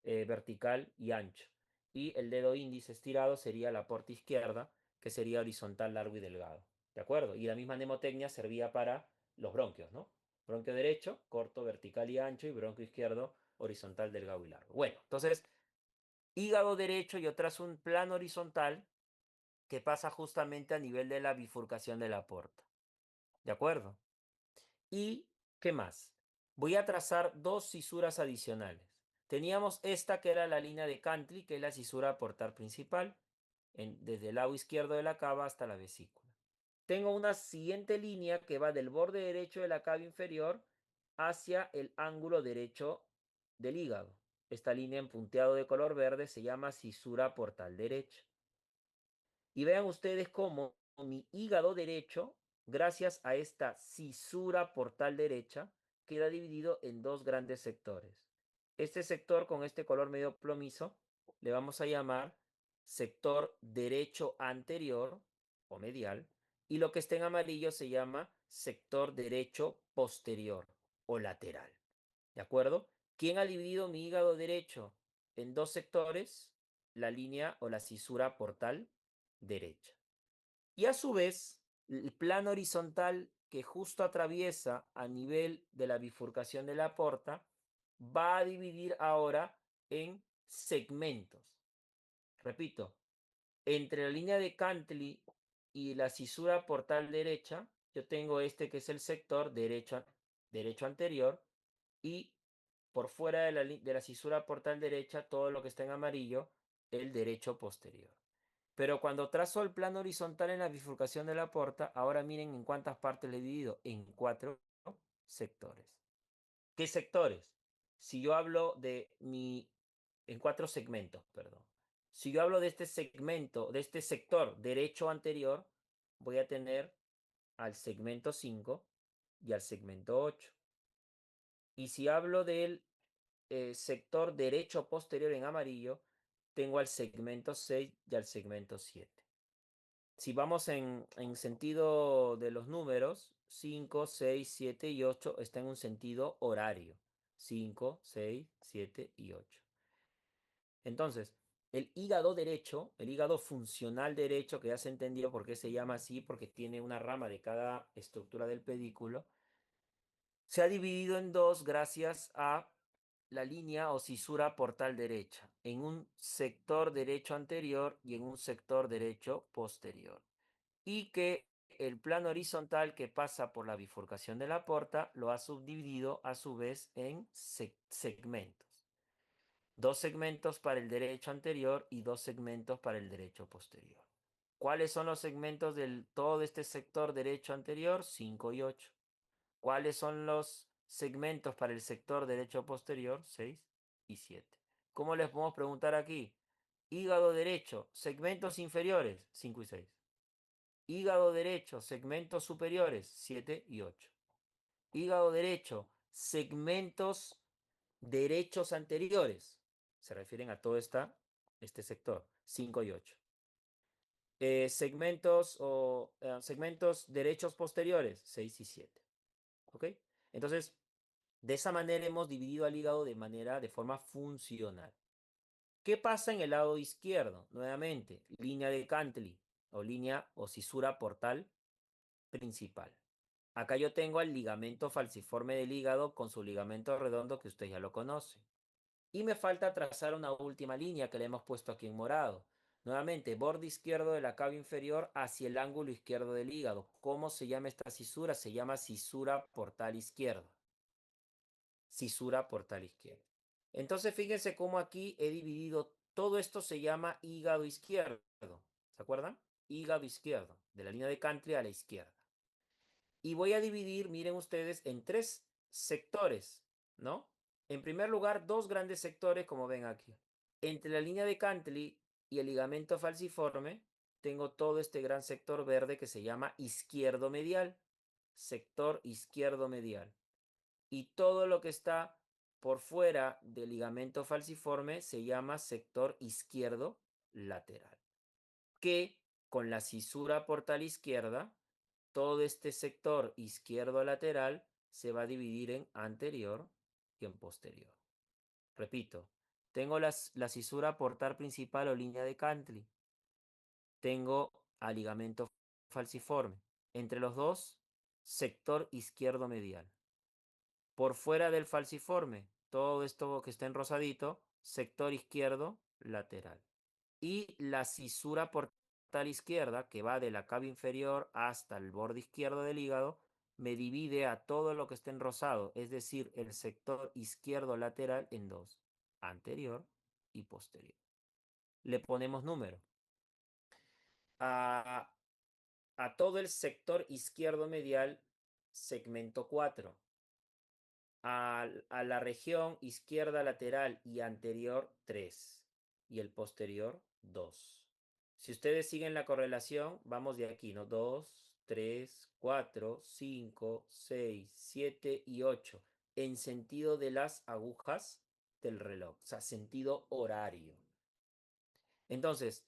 vertical y ancho. Y el dedo índice estirado sería la porta izquierda, que sería horizontal, largo y delgado. ¿De acuerdo? Y la misma mnemotecnia servía para los bronquios, ¿no? Bronquio derecho, corto, vertical y ancho, y bronquio izquierdo, horizontal, delgado y largo. Bueno, entonces, hígado derecho, yo trazo un plano horizontal que pasa justamente a nivel de la bifurcación de la porta. ¿De acuerdo? ¿Y qué más? Voy a trazar dos cisuras adicionales. Teníamos esta que era la línea de Cantley, que es la cisura portal principal. desde el lado izquierdo de la cava hasta la vesícula. Tengo una siguiente línea que va del borde derecho de la cava inferior hacia el ángulo derecho del hígado. Esta línea en punteado de color verde se llama cisura portal derecha. Y vean ustedes cómo mi hígado derecho, gracias a esta cisura portal derecha, queda dividido en dos grandes sectores. Este sector con este color medio plomizo le vamos a llamar sector derecho anterior o medial, y lo que está en amarillo se llama sector derecho posterior o lateral. ¿De acuerdo? ¿Quién ha dividido mi hígado derecho en dos sectores? La línea o la cisura portal derecha. Y a su vez, el plano horizontal que justo atraviesa a nivel de la bifurcación de la porta va a dividir ahora en segmentos. Repito, entre la línea de Cantley y la cisura portal derecha, yo tengo este que es el sector derecho anterior, y por fuera de la cisura portal derecha, todo lo que está en amarillo, el derecho posterior. Pero cuando trazo el plano horizontal en la bifurcación de la porta, ahora miren en cuántas partes le he dividido, en 4 sectores. ¿Qué sectores? Si yo hablo en 4 segmentos, perdón. Si yo hablo de este segmento, de este sector derecho anterior, voy a tener al segmento 5 y al segmento 8. Y si hablo del sector derecho posterior en amarillo, tengo al segmento 6 y al segmento 7. Si vamos en sentido de los números, 5, 6, 7 y 8 está en un sentido horario. 5, 6, 7 y 8. Entonces, el hígado derecho, el hígado funcional derecho, que ya se entendió por qué se llama así, porque tiene una rama de cada estructura del pedículo, se ha dividido en dos gracias a la línea o cisura portal derecha, en un sector derecho anterior y en un sector derecho posterior. Y que el plano horizontal que pasa por la bifurcación de la porta lo ha subdividido a su vez en segmentos. Dos segmentos para el derecho anterior y dos segmentos para el derecho posterior. ¿Cuáles son los segmentos de todo este sector derecho anterior? 5 y 8. ¿Cuáles son los segmentos para el sector derecho posterior? 6 y 7. ¿Cómo les podemos preguntar aquí? Hígado derecho, segmentos inferiores, 5 y 6. Hígado derecho, segmentos superiores, 7 y 8. Hígado derecho, segmentos derechos anteriores. Se refieren a todo este sector, 5 y 8. Segmentos derechos posteriores, 6 y 7. ¿Ok? Entonces, de esa manera hemos dividido al hígado de forma funcional. ¿Qué pasa en el lado izquierdo? Nuevamente, línea de Cantley o línea o cisura portal principal. Acá yo tengo el ligamento falciforme del hígado con su ligamento redondo que usted ya lo conoce. Y me falta trazar una última línea que le hemos puesto aquí en morado. Nuevamente, borde izquierdo de la cava inferior hacia el ángulo izquierdo del hígado. ¿Cómo se llama esta cisura? Se llama cisura portal izquierdo. Cisura portal izquierdo. Entonces, fíjense cómo aquí he dividido. Todo esto se llama hígado izquierdo. ¿Se acuerdan? Hígado izquierdo, de la línea de Cantley a la izquierda. Y voy a dividir, miren ustedes, en 3 sectores, ¿no? En primer lugar, 2 grandes sectores, como ven aquí. Entre la línea de Cantley y el ligamento falciforme, tengo todo este gran sector verde que se llama izquierdo medial. Sector izquierdo medial. Y todo lo que está por fuera del ligamento falciforme se llama sector izquierdo lateral. Que con la cisura portal izquierda, todo este sector izquierdo lateral se va a dividir en anterior y en posterior. Repito, tengo la cisura portal principal o línea de Cantley. Tengo al ligamento falciforme. Entre los dos, sector izquierdo medial. Por fuera del falciforme, todo esto que está en rosadito, sector izquierdo lateral. Y la cisura portal izquierda, que va de la cava inferior hasta el borde izquierdo del hígado, me divide a todo lo que esté en rosado, es decir, el sector izquierdo lateral en dos, anterior y posterior. Le ponemos número. A, a todo el sector izquierdo medial, segmento 4. A la región izquierda lateral y anterior, 3. Y el posterior, 2. Si ustedes siguen la correlación, vamos de aquí, ¿no? 2, 3, 4, 5, 6, 7 y 8. En sentido de las agujas del reloj, o sea, sentido horario. Entonces,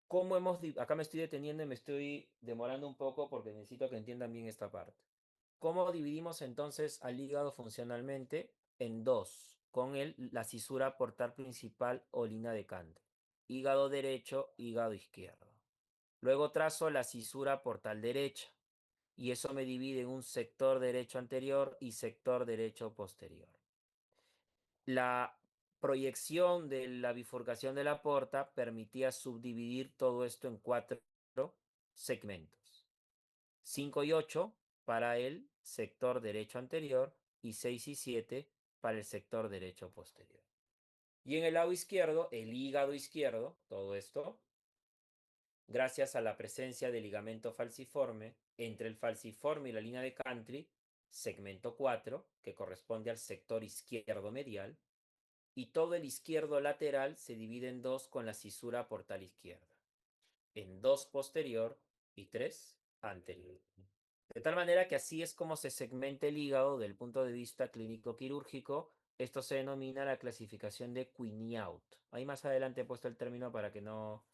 ¿cómo acá me estoy deteniendo y me estoy demorando un poco porque necesito que entiendan bien esta parte. ¿Cómo dividimos entonces al hígado funcionalmente? En dos, con la cisura portal principal o línea de Cantor. Hígado derecho, hígado izquierdo. Luego trazo la cisura portal derecha y eso me divide en un sector derecho anterior y sector derecho posterior. La proyección de la bifurcación de la porta permitía subdividir todo esto en 4 segmentos. 5 y 8 para el sector derecho anterior y 6 y 7 para el sector derecho posterior. Y en el lado izquierdo, el hígado izquierdo, todo esto, gracias a la presencia del ligamento falciforme, entre el falciforme y la línea de Country, segmento 4, que corresponde al sector izquierdo medial, y todo el izquierdo lateral se divide en dos con la cisura portal izquierda, en dos posterior y tres anterior. De tal manera que así es como se segmenta el hígado del punto de vista clínico-quirúrgico. Esto se denomina la clasificación de Quiniaut. Ahí más adelante he puesto el término para que no,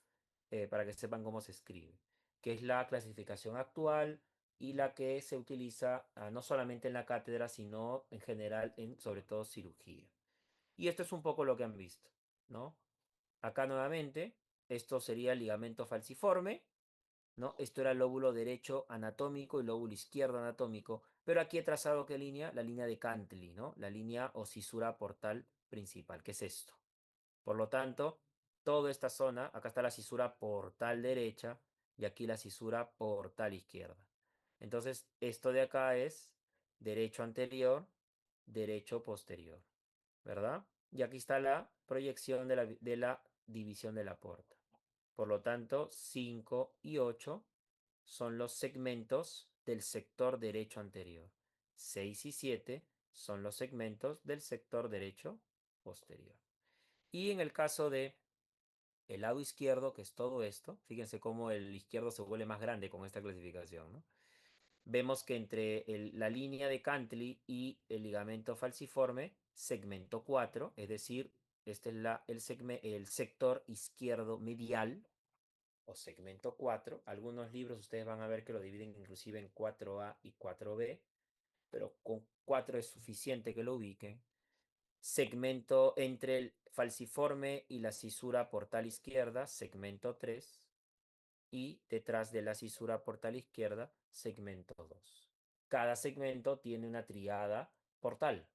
para que sepan cómo se escribe, que es la clasificación actual y la que se utiliza no solamente en la cátedra, sino en general en sobre todo cirugía. Y esto es un poco lo que han visto, ¿no? Acá nuevamente, esto sería el ligamento falciforme, ¿no? Esto era el lóbulo derecho anatómico y lóbulo izquierdo anatómico, pero aquí he trazado qué línea, la línea de Cantley, ¿no? La línea o cisura portal principal, que es esto. Por lo tanto, toda esta zona, acá está la cisura portal derecha y aquí la cisura portal izquierda. Entonces, esto de acá es derecho anterior, derecho posterior, ¿verdad? Y aquí está la proyección de la división de la porta. Por lo tanto, 5 y 8 son los segmentos del sector derecho anterior. 6 y 7 son los segmentos del sector derecho posterior. Y en el caso de el lado izquierdo, que es todo esto, fíjense cómo el izquierdo se vuelve más grande con esta clasificación, ¿no? Vemos que entre la línea de Cantley y el ligamento falciforme, segmento 4, es decir, este es el sector izquierdo medial o segmento 4. Algunos libros ustedes van a ver que lo dividen inclusive en 4A y 4B, pero con 4 es suficiente que lo ubiquen. Segmento entre el falciforme y la cisura portal izquierda, segmento 3, y detrás de la cisura portal izquierda, segmento 2. Cada segmento tiene una triada portal,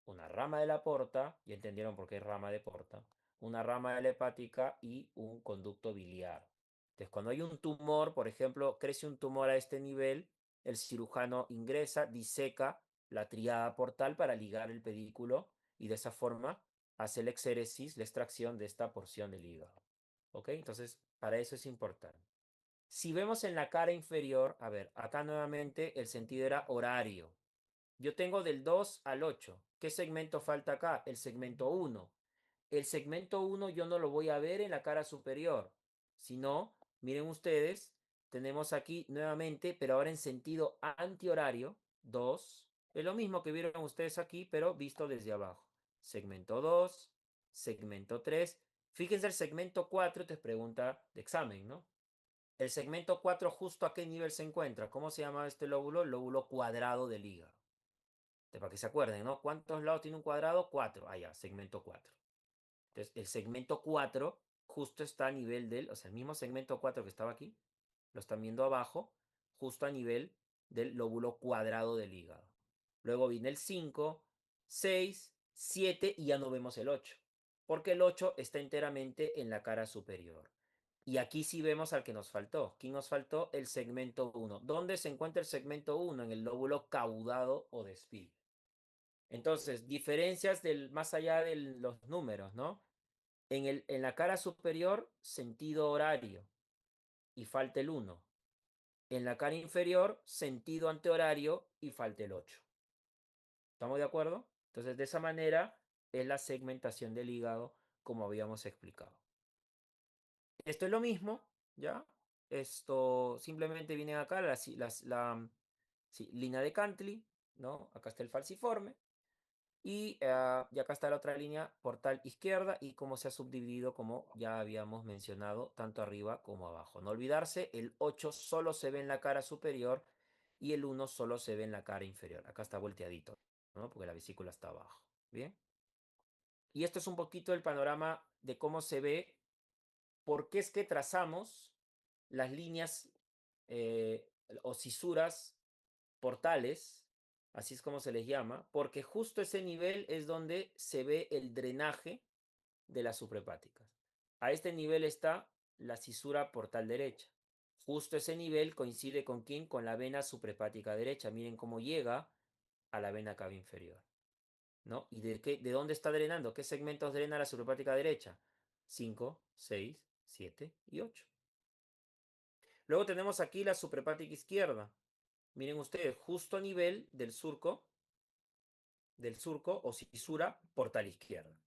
una rama de la porta, ya entendieron por qué rama de porta, una rama de la hepática y un conducto biliar. Entonces, cuando hay un tumor, por ejemplo, crece un tumor a este nivel, el cirujano ingresa, diseca la triada portal para ligar el pedículo y de esa forma hace la exéresis, la extracción de esta porción del hígado. ¿Ok? Entonces, para eso es importante. Si vemos en la cara inferior, a ver, acá nuevamente el sentido era horario. Yo tengo del 2 al 8. ¿Qué segmento falta acá? El segmento 1. El segmento 1 yo no lo voy a ver en la cara superior, sino, miren ustedes, tenemos aquí nuevamente, pero ahora en sentido antihorario, 2. Es lo mismo que vieron ustedes aquí, pero visto desde abajo. Segmento 2, segmento 3. Fíjense el segmento 4, te pregunta de examen, ¿no? El segmento 4, ¿justo a qué nivel se encuentra? ¿Cómo se llama este lóbulo? El lóbulo cuadrado del hígado. Para que se acuerden, ¿no? ¿Cuántos lados tiene un cuadrado? 4. Ah, ya, segmento 4. Entonces, el segmento 4 justo está a nivel del, o sea, el mismo segmento 4 que estaba aquí, lo están viendo abajo, justo a nivel del lóbulo cuadrado del hígado. Luego viene el 5, 6, 7 y ya no vemos el 8, porque el 8 está enteramente en la cara superior. Y aquí sí vemos al que nos faltó. ¿Quién nos faltó? El segmento 1. ¿Dónde se encuentra el segmento 1? En el lóbulo caudado o de Spiegel. Entonces, diferencias más allá de los números, ¿no? En la cara superior, sentido horario. y falta el 1. En la cara inferior, sentido antihorario y falta el 8. ¿Estamos de acuerdo? Entonces, de esa manera es la segmentación del hígado como habíamos explicado. Esto es lo mismo, ¿ya? Esto simplemente viene acá sí, línea de Cantley, ¿no? Acá está el falciforme. Y acá está la otra línea, portal izquierda, y cómo se ha subdividido, como ya habíamos mencionado, tanto arriba como abajo. No olvidarse, el 8 solo se ve en la cara superior y el 1 solo se ve en la cara inferior. Acá está volteadito, ¿no? Porque la vesícula está abajo. ¿Bien? Y esto es un poquito el panorama de cómo se ve, por qué es que trazamos las líneas o cisuras portales, así es como se les llama, porque justo ese nivel es donde se ve el drenaje de las suprahepáticas. A este nivel está la cisura portal derecha. Justo ese nivel coincide con quién, con la vena suprahepática derecha. Miren cómo llega a la vena cava inferior, ¿no? ¿Y de dónde está drenando? ¿Qué segmentos drena la suprahepática derecha? 5, 6, 7 y 8. Luego tenemos aquí la suprahepática izquierda. Miren ustedes, justo a nivel del surco o cisura portal izquierda.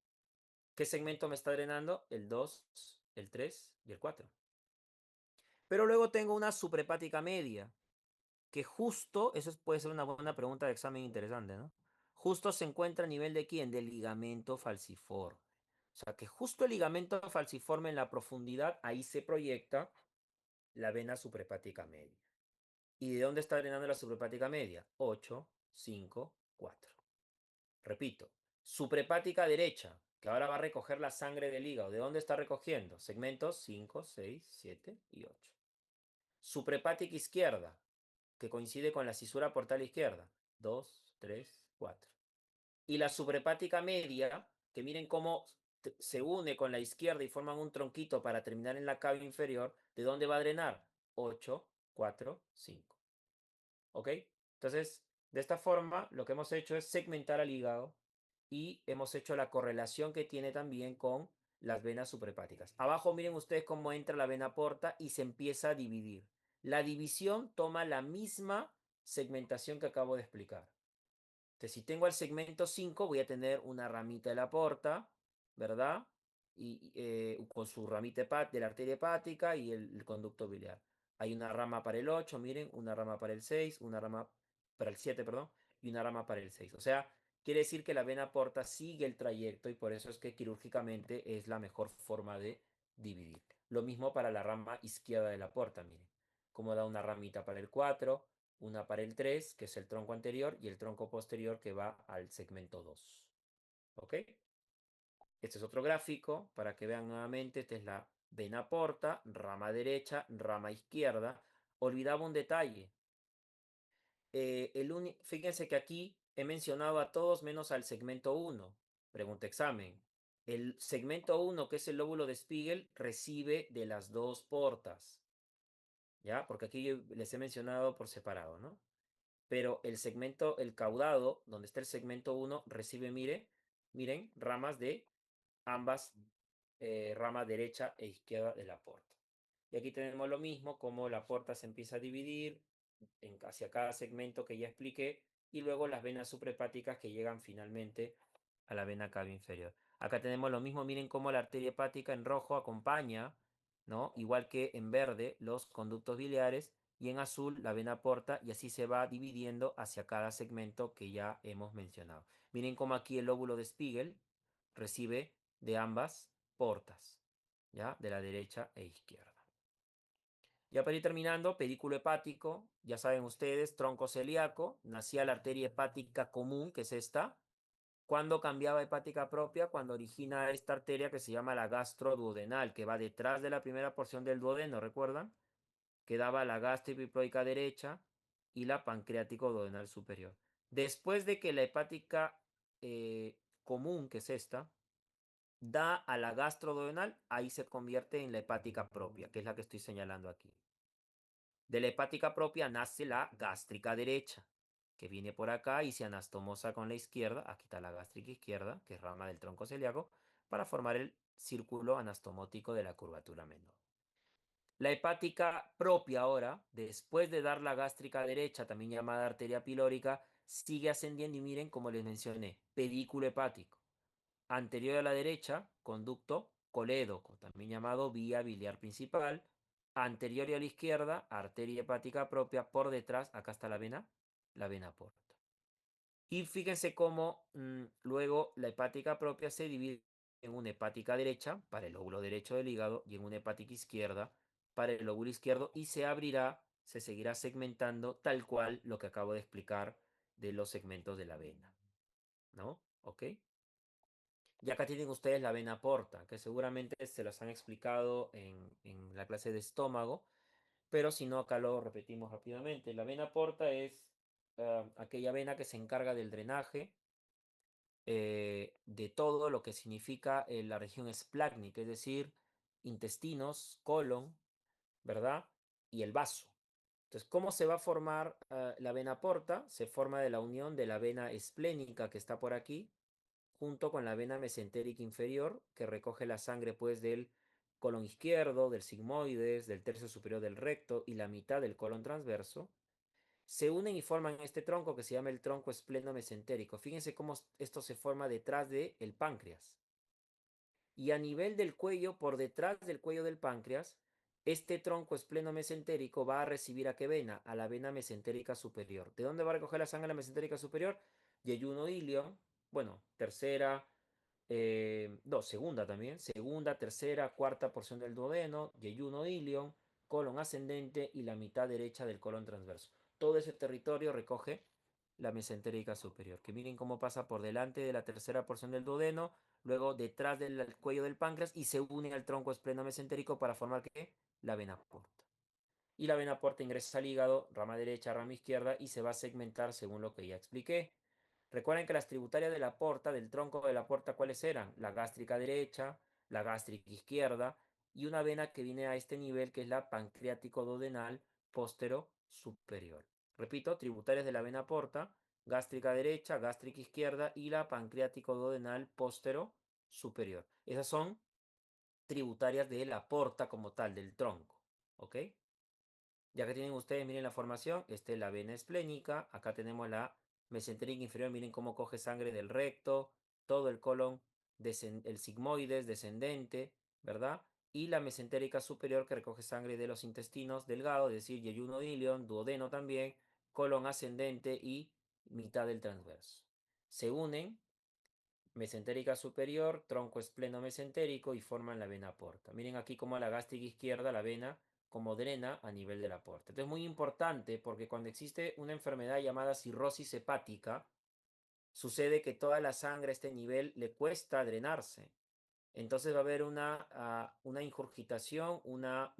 ¿Qué segmento me está drenando? El 2, el 3 y el 4. Pero luego tengo una suprahepática media, que justo, puede ser una buena pregunta de examen interesante, ¿no? Justo se encuentra a nivel de quién? Del ligamento falciforme. O sea, que justo el ligamento falciforme en la profundidad, ahí se proyecta la vena suprahepática media. ¿Y de dónde está drenando la suprahepática media? 8, 5, 4. Repito, suprahepática derecha, que ahora va a recoger la sangre del hígado. ¿De dónde está recogiendo? Segmentos 5, 6, 7 y 8. Suprahepática izquierda, que coincide con la cisura portal izquierda. 2, 3, 4. Y la suprahepática media, que miren cómo se une con la izquierda y forman un tronquito para terminar en la cava inferior. ¿De dónde va a drenar? 8, 4, 5. ¿Ok? Entonces, de esta forma, lo que hemos hecho es segmentar al hígado y hemos hecho la correlación que tiene también con las venas suprahepáticas. Abajo miren ustedes cómo entra la vena porta y se empieza a dividir. La división toma la misma segmentación que acabo de explicar. Entonces, si tengo el segmento 5, voy a tener una ramita de la porta, ¿verdad? Con su ramita de la arteria hepática y el conducto biliar. Hay una rama para el 8, miren, una rama para el 6, una rama para el 7, perdón, y una rama para el 6. O sea, quiere decir que la vena porta sigue el trayecto y por eso es que quirúrgicamente es la mejor forma de dividir. Lo mismo para la rama izquierda de la porta, miren, como da una ramita para el 4, una para el 3, que es el tronco anterior, y el tronco posterior que va al segmento 2. ¿Ok? Este es otro gráfico para que vean nuevamente. Esta es la vena porta, rama derecha, rama izquierda. Olvidaba un detalle. Fíjense que aquí he mencionado a todos menos al segmento 1. Pregunta examen. El segmento 1, que es el lóbulo de Spiegel, recibe de las dos portas. ¿Ya? Porque aquí yo les he mencionado por separado, ¿no? Pero el segmento, el caudado, donde está el segmento 1, recibe, miren, ramas de ambas ramas derecha e izquierda de la porta. Y aquí tenemos lo mismo, como la porta se empieza a dividir hacia cada segmento que ya expliqué, y luego las venas suprahepáticas que llegan finalmente a la vena cava inferior. Acá tenemos lo mismo, miren cómo la arteria hepática en rojo acompaña, ¿no? Igual que en verde, los conductos biliares, y en azul la vena porta, y así se va dividiendo hacia cada segmento que ya hemos mencionado. Miren cómo aquí el lóbulo de Spiegel recibe de ambas portas, ¿ya? De la derecha e izquierda. Ya para ir terminando, pedículo hepático, ya saben ustedes, tronco celíaco, nacía la arteria hepática común, que es esta. ¿Cuándo cambiaba a hepática propia? Cuando origina esta arteria que se llama la gastroduodenal, que va detrás de la primera porción del duodeno, ¿recuerdan? Que daba la gástrico derecha y la pancreático duodenal superior. Después de que la hepática común, que es esta, da a la gastroduodenal, ahí se convierte en la hepática propia, que es la que estoy señalando aquí. De la hepática propia nace la gástrica derecha, que viene por acá y se anastomosa con la izquierda. Aquí está la gástrica izquierda, que es rama del tronco celíaco, para formar el círculo anastomótico de la curvatura menor. La hepática propia ahora, después de dar la gástrica derecha, también llamada arteria pilórica, sigue ascendiendo y miren como les mencioné, pedículo hepático. Anterior a la derecha, conducto colédoco, también llamado vía biliar principal. Anterior y a la izquierda, arteria hepática propia. Por detrás, acá está la vena porta. Y fíjense cómo luego la hepática propia se divide en una hepática derecha para el lóbulo derecho del hígado y en una hepática izquierda para el lóbulo izquierdo y se abrirá, se seguirá segmentando tal cual lo que acabo de explicar de los segmentos de la vena, ¿no? ¿Ok? Y acá tienen ustedes la vena porta, que seguramente se las han explicado en la clase de estómago, pero si no, acá lo repetimos rápidamente. La vena porta es aquella vena que se encarga del drenaje de todo lo que significa la región esplácnica, es decir, intestinos, colon, ¿verdad? Y el vaso. Entonces, ¿cómo se va a formar la vena porta? Se forma de la unión de la vena esplénica que está por aquí, junto con la vena mesentérica inferior, que recoge la sangre pues del colon izquierdo, del sigmoides, del tercio superior del recto y la mitad del colon transverso se unen y forman este tronco que se llama el tronco espleno-mesentérico. Fíjense cómo esto se forma detrás del páncreas. Y a nivel del cuello, por detrás del cuello del páncreas, este tronco espleno-mesentérico va a recibir a qué vena? A la vena mesentérica superior. ¿De dónde va a recoger la sangre la mesentérica superior? Yeyuno ilion, bueno, tercera, no, segunda también, segunda, tercera, cuarta porción del duodeno, yeyuno ilion, colon ascendente y la mitad derecha del colon transverso. Todo ese territorio recoge la mesentérica superior. Que miren cómo pasa por delante de la tercera porción del duodeno, luego detrás del cuello del páncreas y se une al tronco espleno-mesentérico para formar ¿qué? La vena porta. Y la vena porta ingresa al hígado, rama derecha, rama izquierda y se va a segmentar según lo que ya expliqué. Recuerden que las tributarias de la porta, del tronco de la porta, ¿cuáles eran? La gástrica derecha, la gástrica izquierda y una vena que viene a este nivel que es la pancreático duodenal póstero superior. Repito, tributarias de la vena porta, gástrica derecha, gástrica izquierda y la pancreático duodenal póstero superior. Esas son tributarias de la porta como tal, del tronco. ¿Ok? Ya que tienen ustedes, miren la formación, esta es la vena esplénica, acá tenemos la mesentérica inferior, miren cómo coge sangre del recto, todo el colon, el sigmoides descendente, ¿verdad? Y la mesentérica superior que recoge sangre de los intestinos delgados, es decir, yeyuno ilion, duodeno también, colon ascendente y mitad del transverso. Se unen mesentérica superior, tronco espleno mesentérico y forman la vena porta. Miren aquí como la gástrica izquierda, la vena, como drena a nivel de la porta. Entonces es muy importante porque cuando existe una enfermedad llamada cirrosis hepática, sucede que toda la sangre a este nivel le cuesta drenarse. Entonces va a haber una ingurgitación, una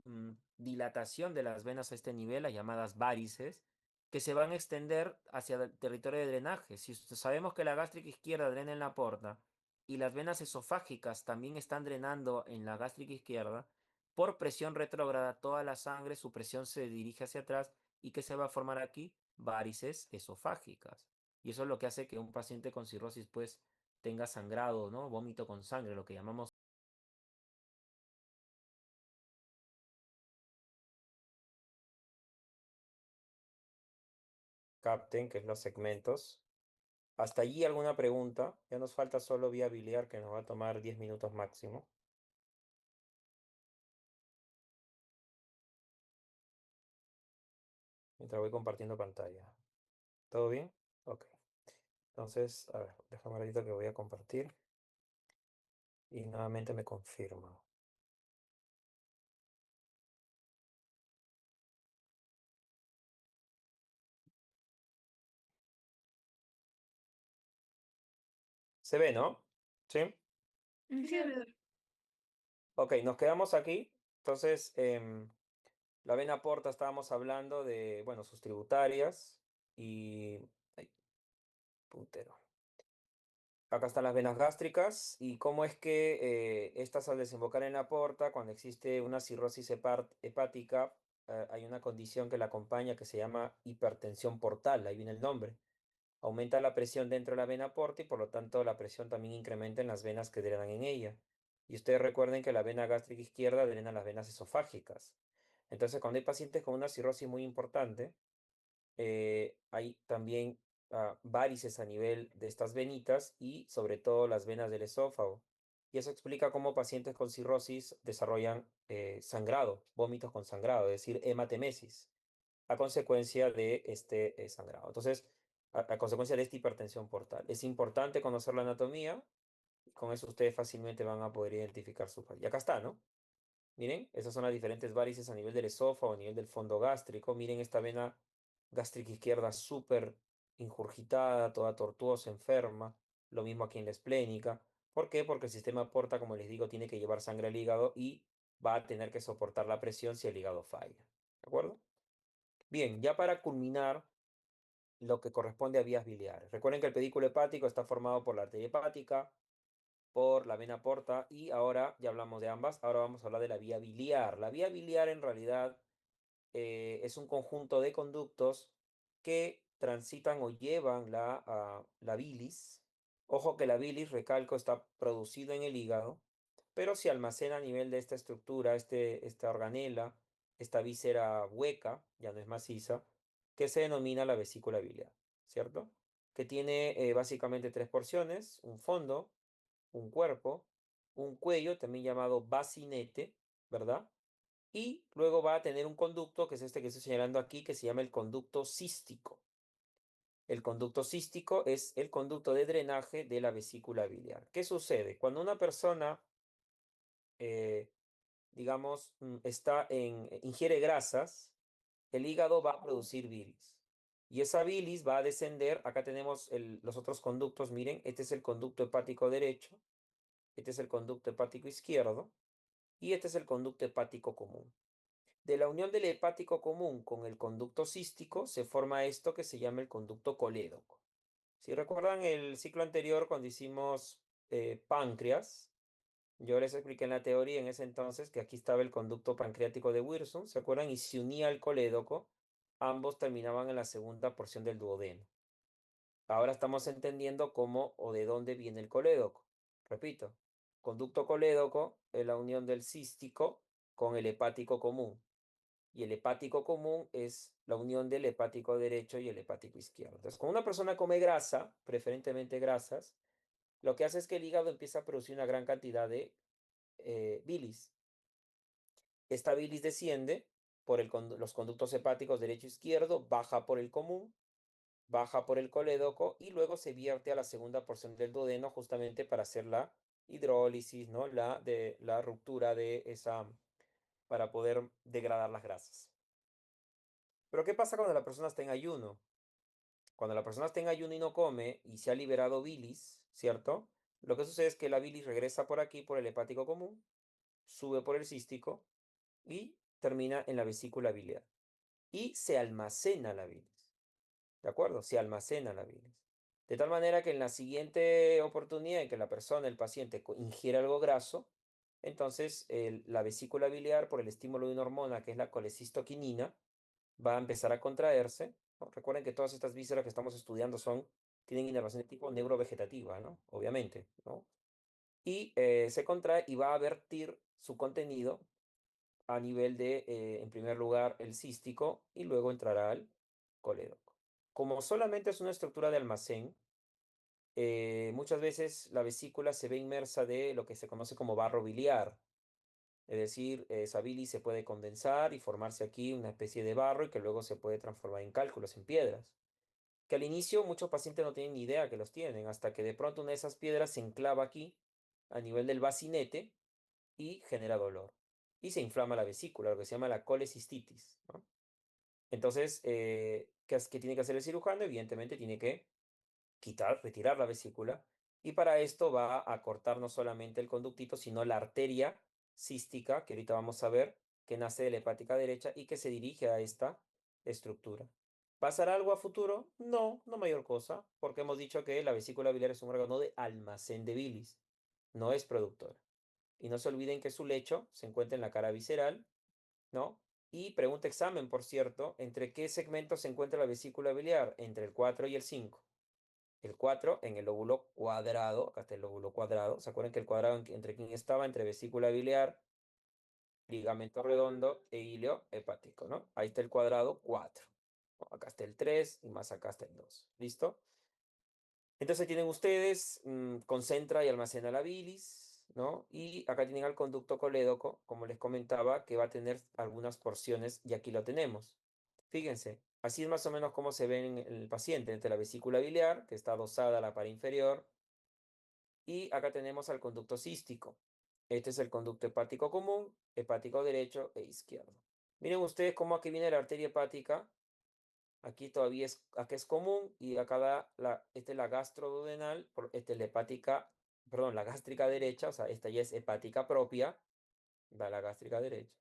dilatación de las venas a este nivel, las llamadas varices, que se van a extender hacia el territorio de drenaje. Si sabemos que la gástrica izquierda drena en la porta y las venas esofágicas también están drenando en la gástrica izquierda, por presión retrógrada, toda la sangre, su presión se dirige hacia atrás. ¿Y qué se va a formar aquí? Varices esofágicas. Y eso es lo que hace que un paciente con cirrosis, pues, tenga sangrado, ¿no? Vómito con sangre, lo que llamamos. Capten, que es los segmentos. Hasta allí alguna pregunta. Ya nos falta solo vía biliar que nos va a tomar 10 minutos máximo. Mientras voy compartiendo pantalla. ¿Todo bien? Ok. Entonces, a ver, déjame un ratito que voy a compartir y nuevamente me confirmo. ¿Se ve, no? ¿Sí? Sí, profesor. Ok, nos quedamos aquí. Entonces, la vena porta estábamos hablando de, bueno, sus tributarias y... Ay, puntero. Acá están las venas gástricas y cómo es que estas al desembocar en la porta, cuando existe una cirrosis hepática, hay una condición que la acompaña que se llama hipertensión portal, ahí viene el nombre. Aumenta la presión dentro de la vena porta y por lo tanto la presión también incrementa en las venas que drenan en ella. Y ustedes recuerden que la vena gástrica izquierda drena las venas esofágicas. Entonces, cuando hay pacientes con una cirrosis muy importante, hay también varices a nivel de estas venitas y sobre todo las venas del esófago. Y eso explica cómo pacientes con cirrosis desarrollan sangrado, vómitos con sangrado, es decir, hematemesis, a consecuencia de este sangrado. Entonces, a consecuencia de esta hipertensión portal. Es importante conocer la anatomía y con eso ustedes fácilmente van a poder identificar su falla. Y acá está, ¿no? Miren, esas son las diferentes varices a nivel del esófago, a nivel del fondo gástrico. Miren esta vena gástrica izquierda súper ingurgitada, toda tortuosa, enferma. Lo mismo aquí en la esplénica. ¿Por qué? Porque el sistema porta, como les digo, tiene que llevar sangre al hígado y va a tener que soportar la presión si el hígado falla. ¿De acuerdo? Bien, ya para culminar lo que corresponde a vías biliares. Recuerden que el pedículo hepático está formado por la arteria hepática, por la vena porta y ahora ya hablamos de ambas, ahora vamos a hablar de la vía biliar. La vía biliar en realidad es un conjunto de conductos que transitan o llevan la bilis. Ojo que la bilis, recalco, está producido en el hígado, pero se almacena a nivel de esta estructura, esta organela, esta víscera hueca, ya no es maciza, que se denomina la vesícula biliar, ¿cierto? Que tiene básicamente tres porciones: un fondo, un cuerpo, un cuello, también llamado bacinete, ¿verdad? Y luego va a tener un conducto, que es este que estoy señalando aquí, que se llama el conducto cístico. El conducto cístico es el conducto de drenaje de la vesícula biliar. ¿Qué sucede? Cuando una persona, eh, digamos, ingiere grasas, el hígado va a producir bilis. Y esa bilis va a descender. Acá tenemos los otros conductos. Miren, este es el conducto hepático derecho, este es el conducto hepático izquierdo y este es el conducto hepático común. De la unión del hepático común con el conducto cístico se forma esto que se llama el conducto colédoco. Si recuerdan el ciclo anterior cuando hicimos páncreas, yo les expliqué en la teoría en ese entonces que aquí estaba el conducto pancreático de Wilson, ¿se acuerdan? Y se unía al colédoco, ambos terminaban en la segunda porción del duodeno. Ahora estamos entendiendo cómo o de dónde viene el colédoco. Repito, conducto colédoco es la unión del cístico con el hepático común. Y el hepático común es la unión del hepático derecho y el hepático izquierdo. Entonces, cuando una persona come grasa, preferentemente grasas, lo que hace es que el hígado empieza a producir una gran cantidad de bilis. Esta bilis desciende por los conductos hepáticos derecho e izquierdo, baja por el común, baja por el colédoco y luego se vierte a la segunda porción del duodeno justamente para hacer la hidrólisis, ¿no? La ruptura de esa, para poder degradar las grasas. Pero ¿qué pasa cuando la persona está en ayuno? Cuando la persona está en ayuno y no come y se ha liberado bilis, ¿cierto? Lo que sucede es que la bilis regresa por aquí, por el hepático común, sube por el cístico y termina en la vesícula biliar. Y se almacena la bilis, ¿de acuerdo? Se almacena la bilis. De tal manera que en la siguiente oportunidad en que la persona, el paciente, ingiere algo graso, entonces la vesícula biliar, por el estímulo de una hormona que es la colecistoquinina, va a empezar a contraerse, ¿no? Recuerden que todas estas vísceras que estamos estudiando tienen inervación de tipo neurovegetativa, ¿no? Obviamente, ¿no? Y se contrae y va a vertir su contenido a nivel de, en primer lugar, el cístico y luego entrará al colédoco. Como solamente es una estructura de almacén, muchas veces la vesícula se ve inmersa de lo que se conoce como barro biliar. Es decir, esa bilis se puede condensar y formarse aquí una especie de barro y que luego se puede transformar en cálculos, en piedras. Que al inicio muchos pacientes no tienen ni idea que los tienen, hasta que de pronto una de esas piedras se enclava aquí, a nivel del bacinete, y genera dolor. Y se inflama la vesícula, lo que se llama la colecistitis, ¿no? Entonces, ¿qué tiene que hacer el cirujano? Evidentemente tiene que retirar la vesícula, y para esto va a cortar no solamente el conductito, sino la arteria cística, que ahorita vamos a ver, que nace de la hepática derecha y que se dirige a esta estructura. ¿Pasará algo a futuro? No, no mayor cosa, porque hemos dicho que la vesícula biliar es un órgano de almacén de bilis, no es productora. Y no se olviden que su lecho se encuentra en la cara visceral, ¿no? Y pregunta examen, por cierto, ¿entre qué segmentos se encuentra la vesícula biliar? Entre el 4 y el 5. El 4 en el lóbulo cuadrado, acá está el lóbulo cuadrado. ¿Se acuerdan que el cuadrado entre quién estaba? Entre vesícula biliar, ligamento redondo e hilo hepático, ¿no? Ahí está el cuadrado 4. Acá está el 3 y más acá está el 2. ¿Listo? Entonces tienen ustedes, concentra y almacena la bilis, ¿no? Y acá tienen al conducto colédoco, como les comentaba, que va a tener algunas porciones y aquí lo tenemos. Fíjense, así es más o menos como se ve en el paciente, entre la vesícula biliar, que está adosada a la pared inferior, y acá tenemos al conducto cístico. Este es el conducto hepático común, hepático derecho e izquierdo. Miren ustedes cómo aquí viene la arteria hepática. Aquí todavía es, acá es común y acá da esta es la gastroduodenal, esta es la hepática, perdón, la gástrica derecha, o sea, esta ya es hepática propia, da la gástrica derecha.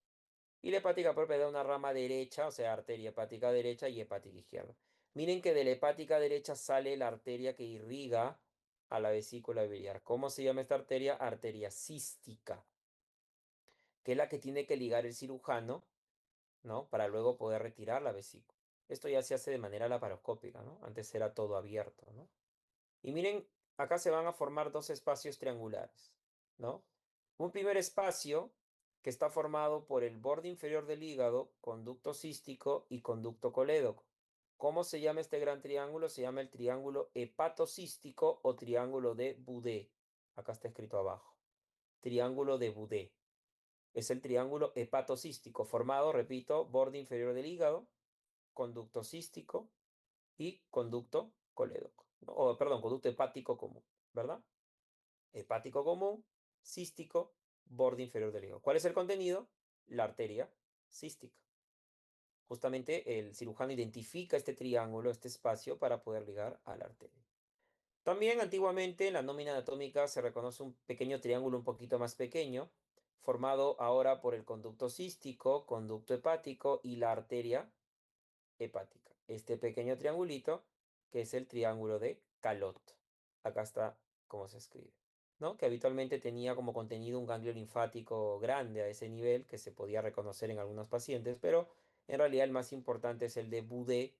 Y la hepática propia da una rama derecha, o sea, arteria hepática derecha y hepática izquierda. Miren que de la hepática derecha sale la arteria que irriga a la vesícula biliar. ¿Cómo se llama esta arteria? Arteria cística, que es la que tiene que ligar el cirujano, ¿no? Para luego poder retirar la vesícula. Esto ya se hace de manera laparoscópica, ¿no? Antes era todo abierto, ¿no? Y miren, acá se van a formar dos espacios triangulares, ¿no? Un primer espacio que está formado por el borde inferior del hígado, conducto cístico y conducto colédoco. ¿Cómo se llama este gran triángulo? Se llama el triángulo hepatocístico o triángulo de Boudet. Acá está escrito abajo. Triángulo de Boudet. Es el triángulo hepatocístico formado, repito, borde inferior del hígado, conducto cístico y conducto colédoco, ¿no? O, perdón, conducto hepático común, ¿verdad? Hepático común, cístico, borde inferior del hígado. ¿Cuál es el contenido? La arteria cística. Justamente el cirujano identifica este triángulo, este espacio, para poder ligar a la arteria. También antiguamente en la nómina anatómica se reconoce un pequeño triángulo un poquito más pequeño, formado ahora por el conducto cístico, conducto hepático y la arteria hepática. Este pequeño triangulito, que es el triángulo de Calot. Acá está cómo se escribe, ¿no? Que habitualmente tenía como contenido un ganglio linfático grande a ese nivel que se podía reconocer en algunos pacientes, pero en realidad el más importante es el de Boudet,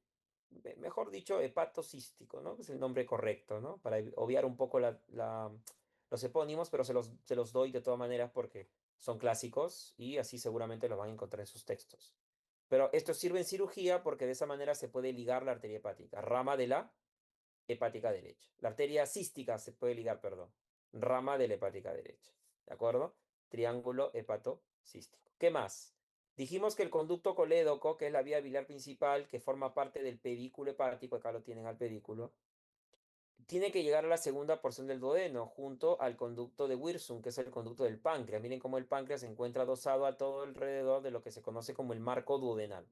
mejor dicho, hepatocístico, ¿no? Que es el nombre correcto, ¿no? Para obviar un poco los epónimos, pero se los doy de todas maneras porque son clásicos y así seguramente los van a encontrar en sus textos. Pero esto sirve en cirugía porque de esa manera se puede ligar la arteria hepática, rama de la hepática derecha. La arteria cística se puede ligar, perdón, rama de la hepática derecha. ¿De acuerdo? Triángulo hepatocístico. ¿Qué más? Dijimos que el conducto colédoco, que es la vía biliar principal, que forma parte del pedículo hepático, acá lo tienen al pedículo, tiene que llegar a la segunda porción del duodeno, junto al conducto de Wirsung, que es el conducto del páncreas. Miren cómo el páncreas se encuentra adosado a todo alrededor de lo que se conoce como el marco duodenal,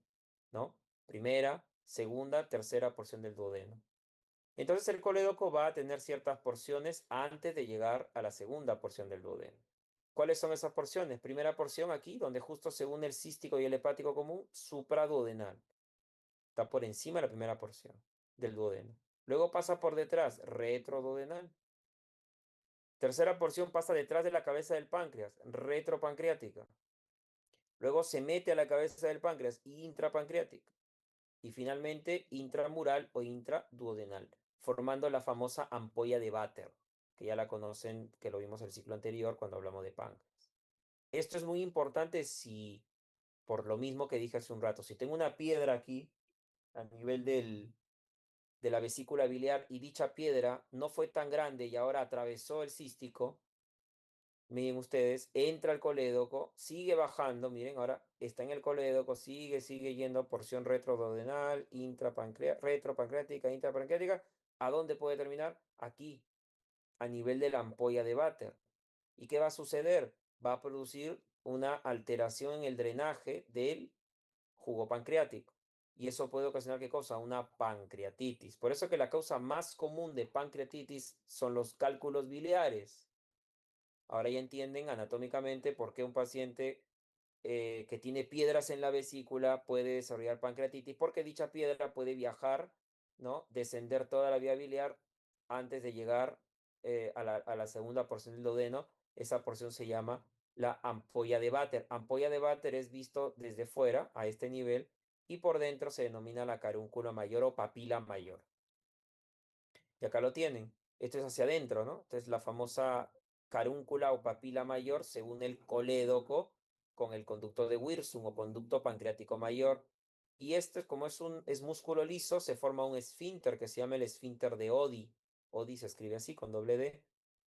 ¿no? Primera, segunda, tercera porción del duodeno. Entonces el colédoco va a tener ciertas porciones antes de llegar a la segunda porción del duodeno. ¿Cuáles son esas porciones? Primera porción aquí, donde justo se une el cístico y el hepático común, supraduodenal. Está por encima de la primera porción del duodeno. Luego pasa por detrás, retroduodenal. Tercera porción pasa detrás de la cabeza del páncreas, retropancreática. Luego se mete a la cabeza del páncreas, intrapancreática. Y finalmente intramural o intraduodenal, formando la famosa ampolla de Vater, que ya la conocen, que lo vimos en el ciclo anterior cuando hablamos de páncreas. Esto es muy importante si, por lo mismo que dije hace un rato, si tengo una piedra aquí a nivel de la vesícula biliar y dicha piedra no fue tan grande y ahora atravesó el cístico, miren ustedes, entra al colédoco, sigue bajando, miren, ahora está en el colédoco, sigue yendo a porción retroduodenal, retropancreática, intrapancreática. ¿A dónde puede terminar? Aquí, a nivel de la ampolla de Vater. ¿Y qué va a suceder? Va a producir una alteración en el drenaje del jugo pancreático. Y eso puede ocasionar ¿qué cosa? Una pancreatitis. Por eso que la causa más común de pancreatitis son los cálculos biliares. Ahora ya entienden anatómicamente por qué un paciente que tiene piedras en la vesícula puede desarrollar pancreatitis, porque dicha piedra puede viajar, ¿no? Descender toda la vía biliar antes de llegar a la segunda porción del duodeno. Esa porción se llama la ampolla de Vater. Ampolla de Vater es visto desde fuera, a este nivel, y por dentro se denomina la carúncula mayor o papila mayor. Y acá lo tienen. Esto es hacia adentro, ¿no? Entonces la famosa carúncula o papila mayor según el colédoco con el conducto de Wirsung o conducto pancreático mayor. Y este, como es músculo liso, se forma un esfínter que se llama el esfínter de Oddi. Oddi se escribe así, con doble D.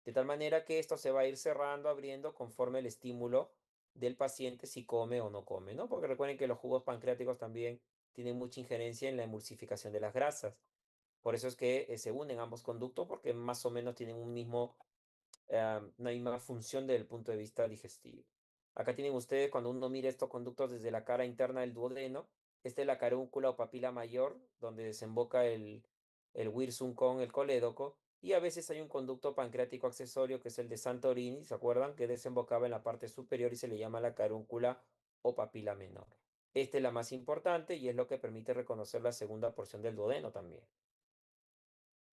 De tal manera que esto se va a ir cerrando, abriendo conforme el estímulo del paciente si come o no come, ¿no? Porque recuerden que los jugos pancreáticos también tienen mucha injerencia en la emulsificación de las grasas. Por eso es que se unen ambos conductos porque más o menos tienen una misma función desde el punto de vista digestivo. Acá tienen ustedes, cuando uno mira estos conductos desde la cara interna del duodeno, esta es la carúncula o papila mayor, donde desemboca el Wirsung con el colédoco, y a veces hay un conducto pancreático accesorio que es el de Santorini, ¿se acuerdan? Que desembocaba en la parte superior y se le llama la carúncula o papila menor. Esta es la más importante y es lo que permite reconocer la segunda porción del duodeno también.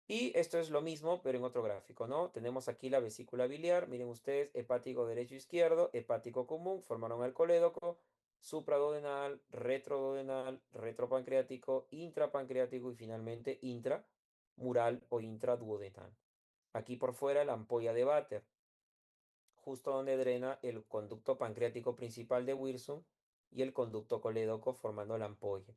Y esto es lo mismo, pero en otro gráfico, ¿no? Tenemos aquí la vesícula biliar, miren ustedes, hepático derecho e izquierdo, hepático común, formaron el colédoco, supraduodenal, retroduodenal, retropancreático, intrapancreático y finalmente intramural o intraduodenal. Aquí por fuera la ampolla de Vater, justo donde drena el conducto pancreático principal de Wilson y el conducto colédoco formando la ampolla.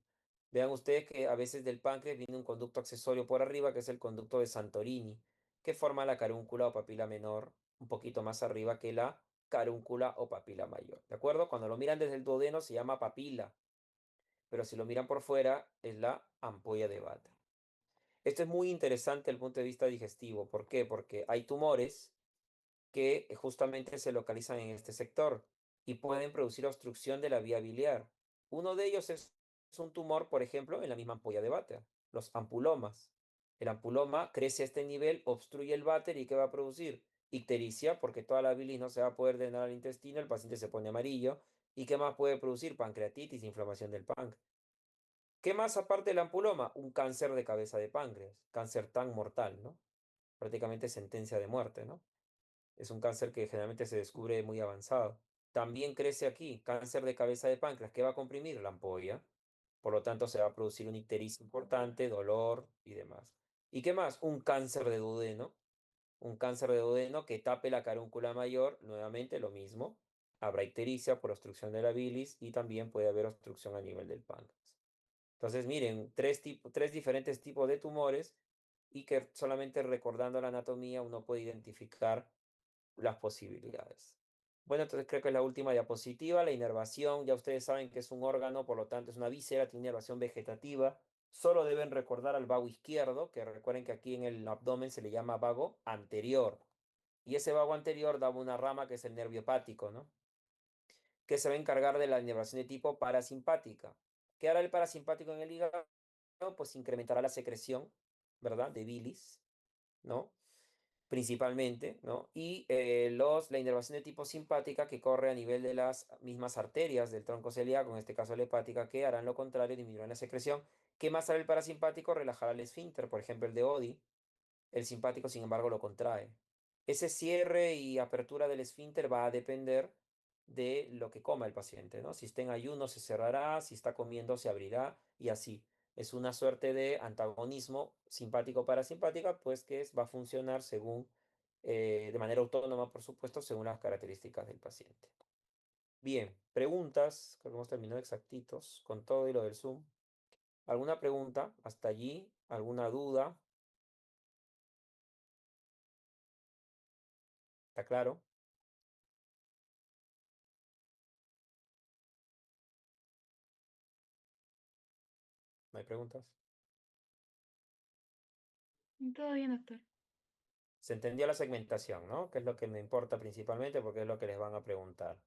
Vean ustedes que a veces del páncreas viene un conducto accesorio por arriba, que es el conducto de Santorini, que forma la carúncula o papila menor, un poquito más arriba que la carúncula o papila mayor. ¿De acuerdo? Cuando lo miran desde el duodeno se llama papila, pero si lo miran por fuera es la ampolla de Vater. Esto es muy interesante desde el punto de vista digestivo. ¿Por qué? Porque hay tumores que justamente se localizan en este sector y pueden producir obstrucción de la vía biliar. Uno de ellos es un tumor, por ejemplo, en la misma ampolla de váter, los ampulomas. El ampuloma crece a este nivel, obstruye el váter y ¿qué va a producir? Ictericia, porque toda la bilis no se va a poder drenar al intestino, el paciente se pone amarillo. ¿Y qué más puede producir? Pancreatitis, inflamación del páncreas. ¿Qué más aparte del ampuloma? Un cáncer de cabeza de páncreas, cáncer tan mortal, ¿no? Prácticamente sentencia de muerte, ¿no? Es un cáncer que generalmente se descubre muy avanzado. También crece aquí cáncer de cabeza de páncreas que va a comprimir la ampolla. Por lo tanto, se va a producir una ictericia importante, dolor y demás. ¿Y qué más? Un cáncer de duodeno. Un cáncer de duodeno que tape la carúncula mayor. Nuevamente lo mismo. Habrá ictericia por obstrucción de la bilis y también puede haber obstrucción a nivel del páncreas. Entonces, miren, tres diferentes tipos de tumores y que solamente recordando la anatomía uno puede identificar las posibilidades. Bueno, entonces creo que es la última diapositiva, la inervación. Ya ustedes saben que es un órgano, por lo tanto es una víscera, tiene inervación vegetativa. Solo deben recordar al vago izquierdo, que recuerden que aquí en el abdomen se le llama vago anterior. Y ese vago anterior daba una rama que es el nervio hepático, ¿no? Que se va a encargar de la inervación de tipo parasimpática. ¿Qué hará el parasimpático en el hígado? Pues incrementará la secreción, ¿verdad? De bilis, ¿no? Principalmente, ¿no? Y la inervación de tipo simpática que corre a nivel de las mismas arterias del tronco celíaco, en este caso la hepática, que harán lo contrario, disminuirán la secreción. ¿Qué más hará el parasimpático? Relajará el esfínter, por ejemplo, el de Oddi. El simpático, sin embargo, lo contrae. Ese cierre y apertura del esfínter va a depender de lo que coma el paciente, ¿no? Si está en ayuno se cerrará, si está comiendo se abrirá y así. Es una suerte de antagonismo simpático-parasimpática, pues va a funcionar según, de manera autónoma, por supuesto, según las características del paciente. Bien, preguntas, creo que hemos terminado exactitos con todo y lo del Zoom. ¿Alguna pregunta hasta allí? ¿Alguna duda? ¿Está claro? ¿No hay preguntas? Todo bien, doctor. Se entendió la segmentación, ¿no? Que es lo que me importa principalmente porque es lo que les van a preguntar.